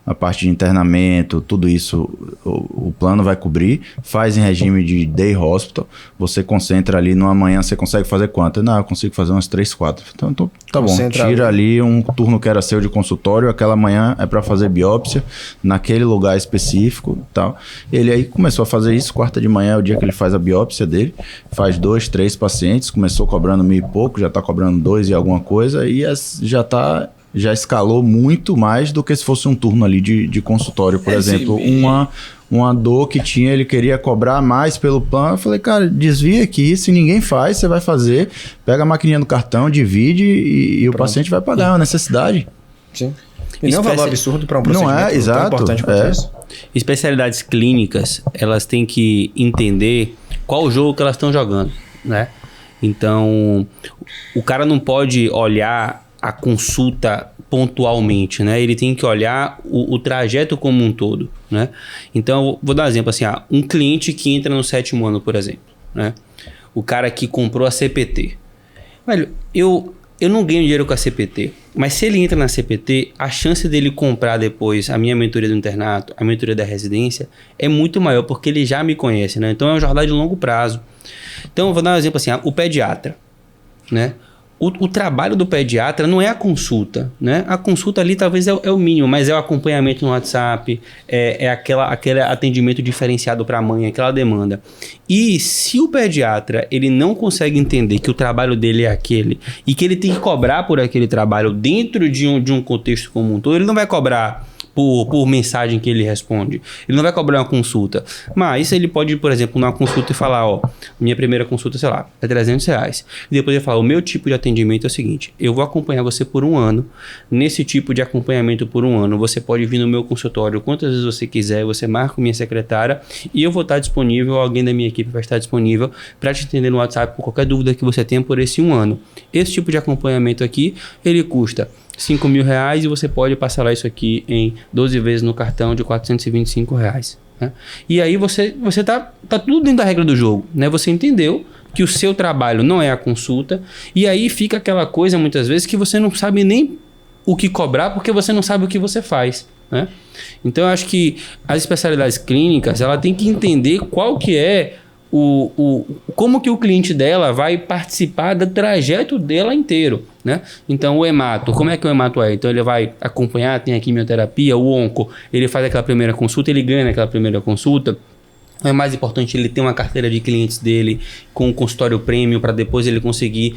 A parte de internamento, tudo isso o plano vai cobrir. Faz em regime de day hospital. Você concentra ali numa manhã, você consegue fazer quanto? Não, eu consigo fazer umas 3, 4. Então tá bom, tira ali um turno que era seu de consultório, aquela manhã é para fazer biópsia naquele lugar específico e tal. Ele aí começou a fazer isso, quarta de manhã é o dia que ele faz a biópsia dele, faz 2, 3 pacientes, começou cobrando 1.000 e pouco, já tá cobrando 2 e alguma coisa, e já escalou muito mais do que se fosse um turno ali de consultório, por exemplo. Uma dor que tinha, ele queria cobrar mais pelo plano. Eu falei, cara, desvia aqui, se ninguém faz, você vai fazer, pega a maquininha do cartão, divide e o paciente vai pagar, é uma necessidade. Sim. E não é um valor absurdo para um procedimento não é, exato, tão importante quanto isso. Especialidades clínicas, elas têm que entender qual o jogo que elas estão jogando, né? Então, o cara não pode olhar a consulta pontualmente, né? Ele tem que olhar o trajeto como um todo, né? Então, vou dar um exemplo assim, um cliente que entra no 7º ano, por exemplo, né? O cara que comprou a CPT. Velho, eu não ganho dinheiro com a CPT, mas se ele entra na CPT, a chance dele comprar depois a minha mentoria do internato, a mentoria da residência, é muito maior, porque ele já me conhece, né? Então, é uma jornada de longo prazo. Então, vou dar um exemplo assim, o pediatra, né? O trabalho do pediatra não é a consulta, né? A consulta ali talvez é o mínimo, mas é o acompanhamento no WhatsApp, é aquele atendimento diferenciado para a mãe, aquela demanda. E se o pediatra ele não consegue entender que o trabalho dele é aquele e que ele tem que cobrar por aquele trabalho dentro de um contexto como um todo, ele não vai cobrar por mensagem que ele responde. Ele não vai cobrar uma consulta. Mas ele pode ir, por exemplo, numa consulta e falar, minha primeira consulta, sei lá, é 300 reais. E depois ele fala, o meu tipo de atendimento é o seguinte, eu vou acompanhar você por 1 ano. Nesse tipo de acompanhamento por 1 ano, você pode vir no meu consultório quantas vezes você quiser, você marca com minha secretária e eu vou estar disponível, alguém da minha equipe vai estar disponível para te atender no WhatsApp por qualquer dúvida que você tenha por esse 1 ano. Esse tipo de acompanhamento aqui, ele custa R$5.000 e você pode parcelar isso aqui em 12 vezes no cartão de R$425. Né? E aí você tá tudo dentro da regra do jogo. Né? Você entendeu que o seu trabalho não é a consulta e aí fica aquela coisa muitas vezes que você não sabe nem o que cobrar porque você não sabe o que você faz. Né? Então eu acho que as especialidades clínicas ela tem que entender qual que é como que o cliente dela vai participar do trajeto dela inteiro, né? Então o hemato, como é que o hemato é? Então ele vai acompanhar, tem a quimioterapia, o onco, ele faz aquela primeira consulta, ele ganha naquela primeira consulta. É mais importante ele ter uma carteira de clientes dele com um consultório premium para depois ele conseguir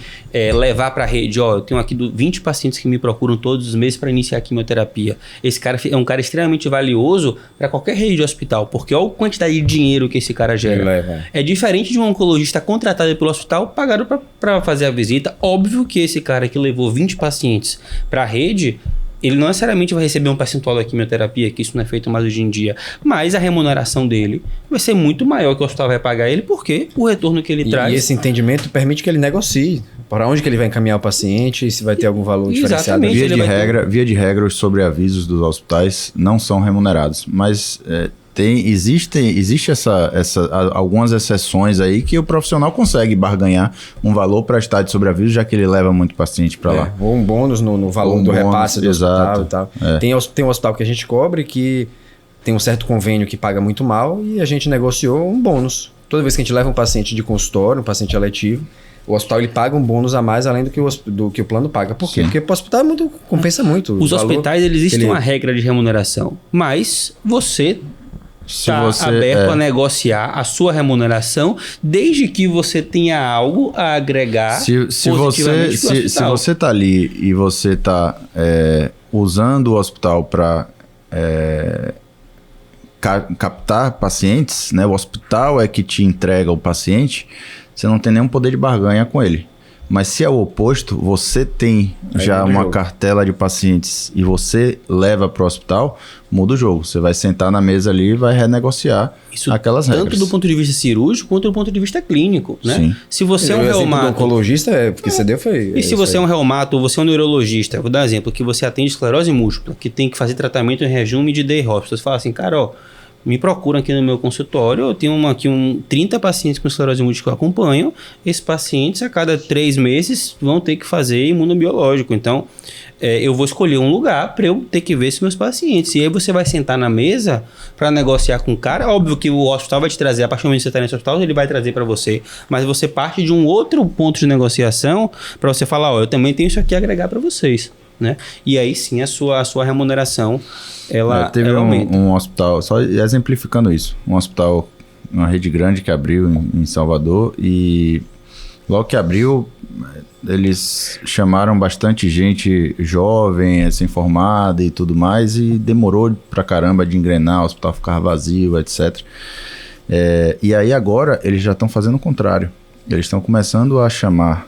levar para a rede. Eu tenho aqui 20 pacientes que me procuram todos os meses para iniciar a quimioterapia. Esse cara é um cara extremamente valioso para qualquer rede de hospital, porque olha a quantidade de dinheiro que esse cara gera. É diferente de um oncologista contratado pelo hospital, pagado para fazer a visita. Óbvio que esse cara que levou 20 pacientes para a rede, ele não necessariamente vai receber um percentual da quimioterapia, que isso não é feito mais hoje em dia, mas a remuneração dele vai ser muito maior que o hospital vai pagar ele, porque o retorno que ele traz... E esse entendimento permite que ele negocie para onde que ele vai encaminhar o paente e se vai ter algum valor diferenciado. Via de regra, os sobreavisos dos hospitais não são remunerados, mas... Existe algumas exceções aí que o profissional consegue barganhar um valor para estar de sobreaviso, já que ele leva muito paciente para lá. Ou um bônus no valor do repasse do hospital e tal. Tem um hospital que a gente cobre que tem um certo convênio que paga muito mal e a gente negociou um bônus. Toda vez que a gente leva um paciente de consultório, um paciente eletivo, o hospital ele paga um bônus a mais além do que o plano paga. Por quê? Sim. Porque o hospital compensa muito. Os hospitais, existe uma regra de remuneração, mas você... está aberto a negociar a sua remuneração desde que você tenha algo a agregar se você está ali e você está usando o hospital para captar pacientes, né? O hospital é que te entrega o paciente, você não tem nenhum poder de barganha com ele. Mas se é o oposto, você tem já uma cartela de pacientes e você leva para o hospital, muda o jogo. Você vai sentar na mesa ali e vai renegociar aquelas regras. Tanto do ponto de vista cirúrgico quanto do ponto de vista clínico, né? Sim. Se você é um reumato... oncologista, porque você deu foi... E se você é um reumato ou você é um neurologista, vou dar um exemplo, que você atende esclerose múltipla, que tem que fazer tratamento em regime de day hospital. Você fala assim, cara, ó, me procuram aqui no meu consultório, eu tenho aqui 30 pacientes com esclerose múltipla que eu acompanho. Esses pacientes, a cada 3 meses, vão ter que fazer imunobiológico. Então, eu vou escolher um lugar para eu ter que ver esses meus pacientes. E aí você vai sentar na mesa para negociar com o cara. Óbvio que o hospital vai te trazer, a partir do momento que você está nesse hospital, ele vai trazer para você. Mas você parte de um outro ponto de negociação para você falar, ó, eu também tenho isso aqui a agregar para vocês. Né? E aí sim a sua remuneração ela aumenta. Um hospital, só exemplificando isso, um hospital, uma rede grande que abriu em Salvador, e logo que abriu eles chamaram bastante gente jovem, assim, formada e tudo mais, e demorou pra caramba de engrenar, o hospital ficava vazio, etc. E aí agora eles já estão fazendo o contrário, eles estão começando a chamar,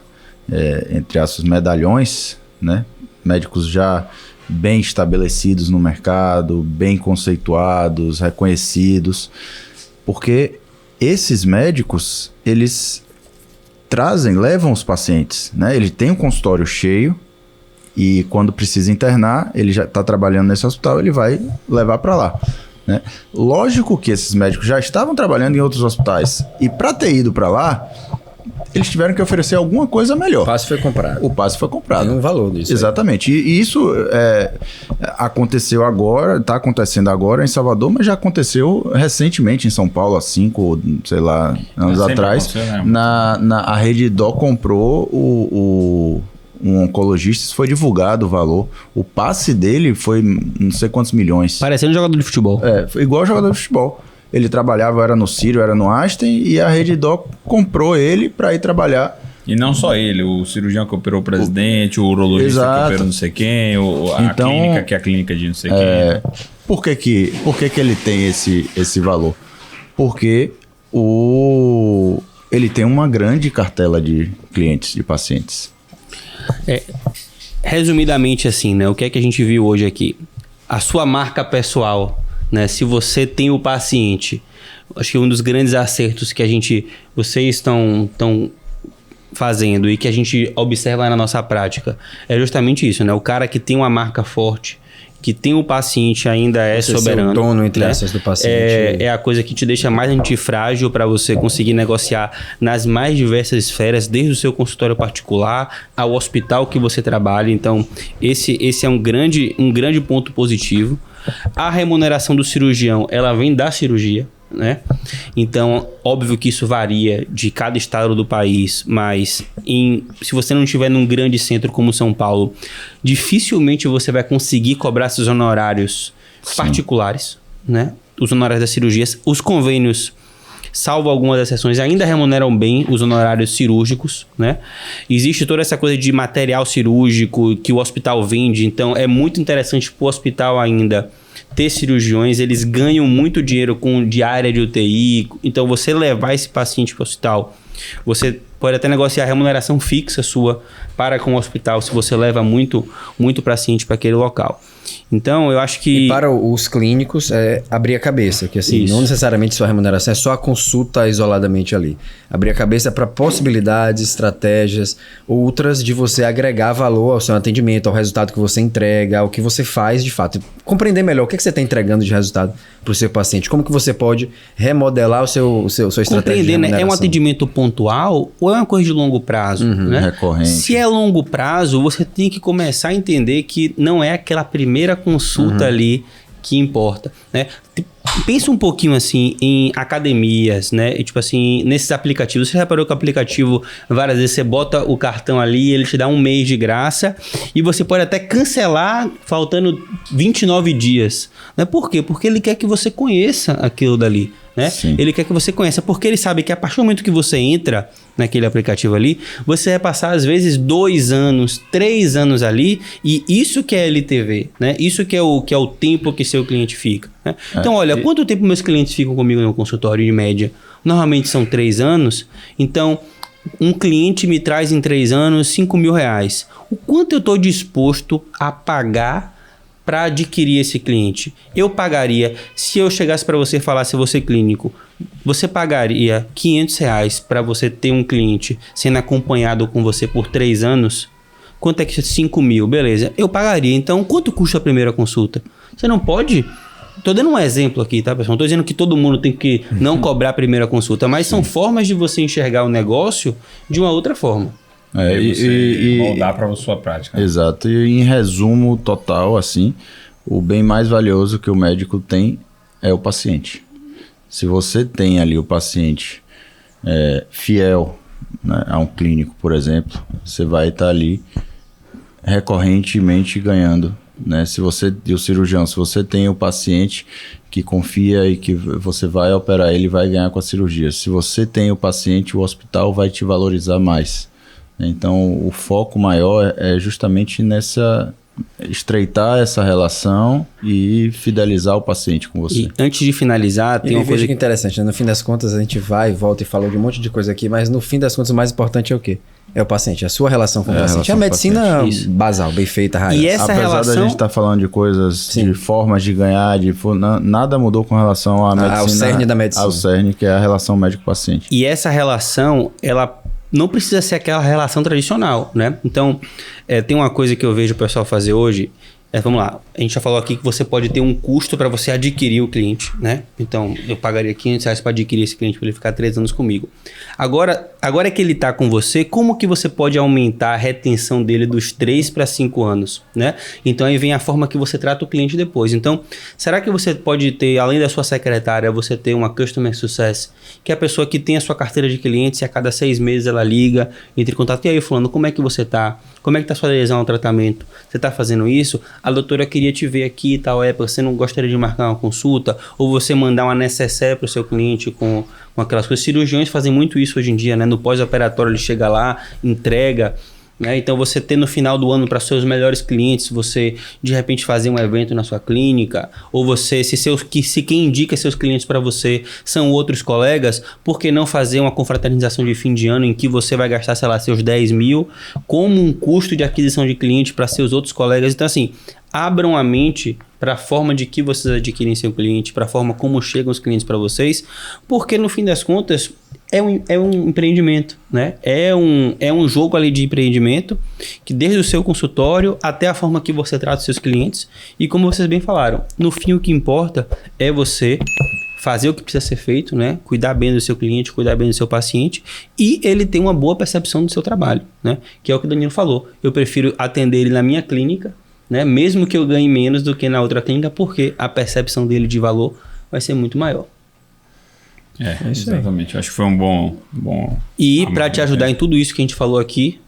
entre aspas, medalhões, né? Médicos já bem estabelecidos no mercado, bem conceituados, reconhecidos, porque esses médicos, eles levam os pacientes, né? Ele tem um consultório cheio e quando precisa internar, ele já está trabalhando nesse hospital, ele vai levar para lá, né? Lógico que esses médicos já estavam trabalhando em outros hospitais e para ter ido para lá, eles tiveram que oferecer alguma coisa melhor. O passe foi comprado. O passe foi comprado. Tem um valor disso. Exatamente. E isso aconteceu agora, está acontecendo agora em Salvador, mas já aconteceu recentemente em São Paulo, há 5, sei lá, anos atrás. A Rede Dó comprou um oncologista, isso foi divulgado o valor. O passe dele foi não sei quantos milhões. Parecendo jogador de futebol. Foi igual jogador de futebol. Ele trabalhava, era no Sírio, era no Einstein, e a Rede Dó comprou ele para ir trabalhar. E não só ele, o cirurgião que operou o presidente, o urologista que operou não sei quem, a clínica que é a clínica de não sei quem. Por que ele tem esse valor? Porque ele tem uma grande cartela de clientes, de pacientes. Resumidamente assim, né? O que é que a gente viu hoje aqui? A sua marca pessoal, né? Se você tem o paciente, acho que um dos grandes acertos que vocês estão fazendo e que a gente observa na nossa prática é justamente isso, né? O cara que tem uma marca forte, que tem o paciente ainda você soberano. Ser o dono, entre aspas, do paciente. É a coisa que te deixa mais antifrágil para você conseguir negociar nas mais diversas esferas, desde o seu consultório particular ao hospital que você trabalha. Então, esse é um grande ponto positivo. A remuneração do cirurgião, ela vem da cirurgia, né? Então, óbvio que isso varia de cada estado do país, mas se você não estiver num grande centro como São Paulo, dificilmente você vai conseguir cobrar esses honorários particulares, né? Os honorários das cirurgias. Os convênios, salvo algumas exceções, ainda remuneram bem os honorários cirúrgicos, né? Existe toda essa coisa de material cirúrgico que o hospital vende, então é muito interessante para o hospital ainda ter cirurgiões, eles ganham muito dinheiro com diária de UTI, então você levar esse paciente para o hospital, você pode até negociar a remuneração fixa sua para com o hospital, se você leva muito paciente para aquele local. Então, eu acho que... E para os clínicos, abrir a cabeça, que assim, não necessariamente sua remuneração é só a consulta isoladamente ali. Abrir a cabeça para possibilidades, estratégias, outras de você agregar valor ao seu atendimento, ao resultado que você entrega, ao que você faz de fato. Compreender melhor o que você está entregando de resultado para o seu paciente, como que você pode remodelar sua estratégia compreender, de remuneração. Né? É um atendimento pontual ou é uma coisa de longo prazo? Né? Recorrente. Se é longo prazo, você tem que começar a entender que não é aquela primeira consulta ali que importa, né? Pensa um pouquinho assim em academias, né? E, tipo assim, nesses aplicativos. Você reparou que o aplicativo, várias vezes você bota o cartão ali, ele te dá 1 mês de graça e você pode até cancelar faltando 29 dias. Né? Por quê? Porque ele quer que você conheça aquilo dali. né? Sim. Ele quer que você conheça, porque ele sabe que a partir do momento que você entra naquele aplicativo ali, você vai passar às vezes 2 anos, 3 anos ali, e isso que é LTV, né? Isso que é o tempo que seu cliente fica, né? Então, olha, quanto tempo meus clientes ficam comigo no consultório, em média? Normalmente são 3 anos, então um cliente me traz em 3 anos R$5.000. O quanto eu estou disposto a pagar para adquirir esse cliente? Eu pagaria, se eu chegasse para você e falasse, você clínico, você pagaria R$500 para você ter um cliente sendo acompanhado com você por 3 anos? Quanto é que é 5 mil? Beleza, eu pagaria. Então, quanto custa a primeira consulta? Você não pode... Tô dando um exemplo aqui, tá, pessoal? Não tô dizendo que todo mundo tem que não cobrar a primeira consulta, mas são formas de você enxergar o negócio de uma outra forma. E moldar para a sua prática. Exato. E em resumo total, assim, o bem mais valioso que o médico tem é o paciente. Se você tem ali o paciente fiel, né, a um clínico, por exemplo, você vai estar ali recorrentemente ganhando. Né? E o cirurgião, se você tem o paciente que confia e que você vai operar ele, vai ganhar com a cirurgia. Se você tem o paciente, o hospital vai te valorizar mais. Então, o foco maior é justamente nessa estreitar essa relação e fidelizar o paciente com você. E antes de finalizar, tem uma coisa que é interessante, né? No fim das contas, a gente vai e volta e falou de um monte de coisa aqui, mas no fim das contas, o mais importante é o quê? É o paciente, a sua relação com o paciente. É a medicina basal, bem feita, raiz. E essa apesar relação... da gente estar falando de coisas, de formas de ganhar, nada mudou com relação à medicina. Ao cerne da medicina. Ao cerne, que é a relação médico-paciente. E essa relação, ela não precisa ser aquela relação tradicional, né? Então, tem uma coisa que eu vejo o pessoal fazer hoje. Vamos lá, a gente já falou aqui que você pode ter um custo para você adquirir o cliente, né? Então, eu pagaria R$500 para adquirir esse cliente para ele ficar 3 anos comigo. Agora que ele está com você, como que você pode aumentar a retenção dele dos 3 para 5 anos, né? Então, aí vem a forma que você trata o cliente depois. Então, será que você pode ter, além da sua secretária, você ter uma Customer Success, que é a pessoa que tem a sua carteira de clientes e a cada 6 meses ela liga, entra em contato. E aí, fulano, como é que você está? Como é que está a sua adesão ao tratamento? Você está fazendo isso? A doutora queria te ver aqui e tal época, você não gostaria de marcar uma consulta? Ou você mandar uma necessaire para o seu cliente com aquelas coisas. Cirurgiões fazem muito isso hoje em dia, né? No pós-operatório ele chega lá, entrega, né? Então você ter no final do ano para seus melhores clientes, você de repente fazer um evento na sua clínica, ou você, se quem indica seus clientes para você são outros colegas, por que não fazer uma confraternização de fim de ano em que você vai gastar, sei lá, seus 10 mil como um custo de aquisição de cliente para seus outros colegas? Então assim, abram a mente para a forma de que vocês adquirem seu cliente, para a forma como chegam os clientes para vocês, porque no fim das contas é um empreendimento, né? É um jogo ali de empreendimento que desde o seu consultório até a forma que você trata os seus clientes, e como vocês bem falaram, no fim o que importa é você fazer o que precisa ser feito, né? Cuidar bem do seu cliente, cuidar bem do seu paciente, e ele tem uma boa percepção do seu trabalho, né? Que é o que o Danilo falou. Eu prefiro atender ele na minha clínica, né? Mesmo que eu ganhe menos do que na outra clínica, porque a percepção dele de valor vai ser muito maior. Exatamente. Eu acho que foi um bom E para te ajudar em tudo isso que a gente falou aqui,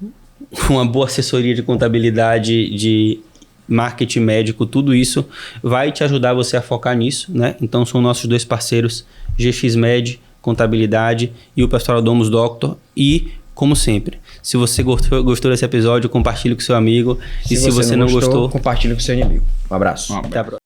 uma boa assessoria de contabilidade, de marketing médico, tudo isso vai te ajudar você a focar nisso, né? Então são nossos 2 parceiros, GXMed, Contabilidade, e o pessoal da Domus Doctor. E como sempre, se você gostou desse episódio, compartilhe com seu amigo. E se você não gostou, compartilhe com seu inimigo. Um abraço. Até a próxima.